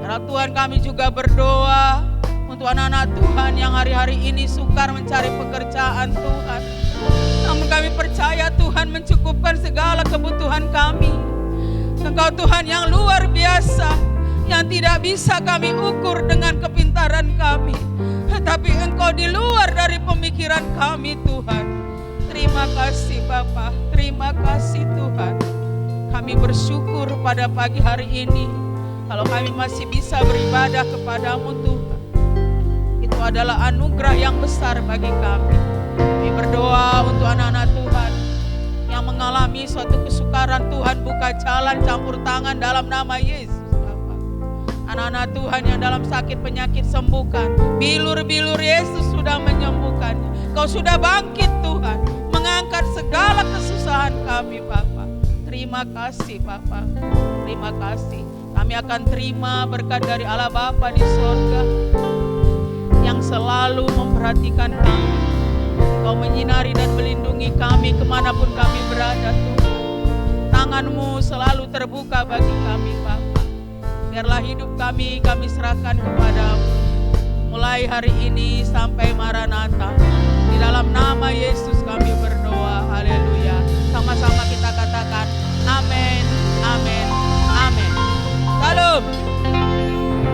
Karena Tuhan kami juga berdoa untuk anak-anak Tuhan yang hari-hari ini sukar mencari pekerjaan Tuhan. Namun kami percaya Tuhan mencukupkan segala kebutuhan kami. Engkau Tuhan yang luar biasa, yang tidak bisa kami ukur dengan kepintaran kami, tetapi Engkau di luar dari pemikiran kami Tuhan. Terima kasih Bapa, terima kasih Tuhan. Kami bersyukur pada pagi hari ini, kalau kami masih bisa beribadah kepada-Mu Tuhan. Itu adalah anugerah yang besar bagi kami. Kami berdoa untuk anak-anak Tuhan yang mengalami suatu kesukaran. Tuhan buka jalan, campur tangan dalam nama Yesus Bapa. Anak-anak Tuhan yang dalam sakit penyakit sembuhkan. Bilur-bilur Yesus sudah menyembuhkannya. Kau sudah bangkit Tuhan, mengangkat segala kesusahan kami Bapa. Terima kasih Bapa, terima kasih. Kami akan terima berkat dari Allah Bapa di surga, yang yang selalu memperhatikan kami. Kau menyinari dan melindungi kami kemanapun kami berada Tuhan. Tangan-Mu selalu terbuka bagi kami Bapa. Biarlah hidup kami serahkan kepadamu. Mulai hari ini sampai Maranatha. Di dalam nama Yesus kami berdoa. Haleluya. Sama-sama kita katakan amin, amin, amin. Salam.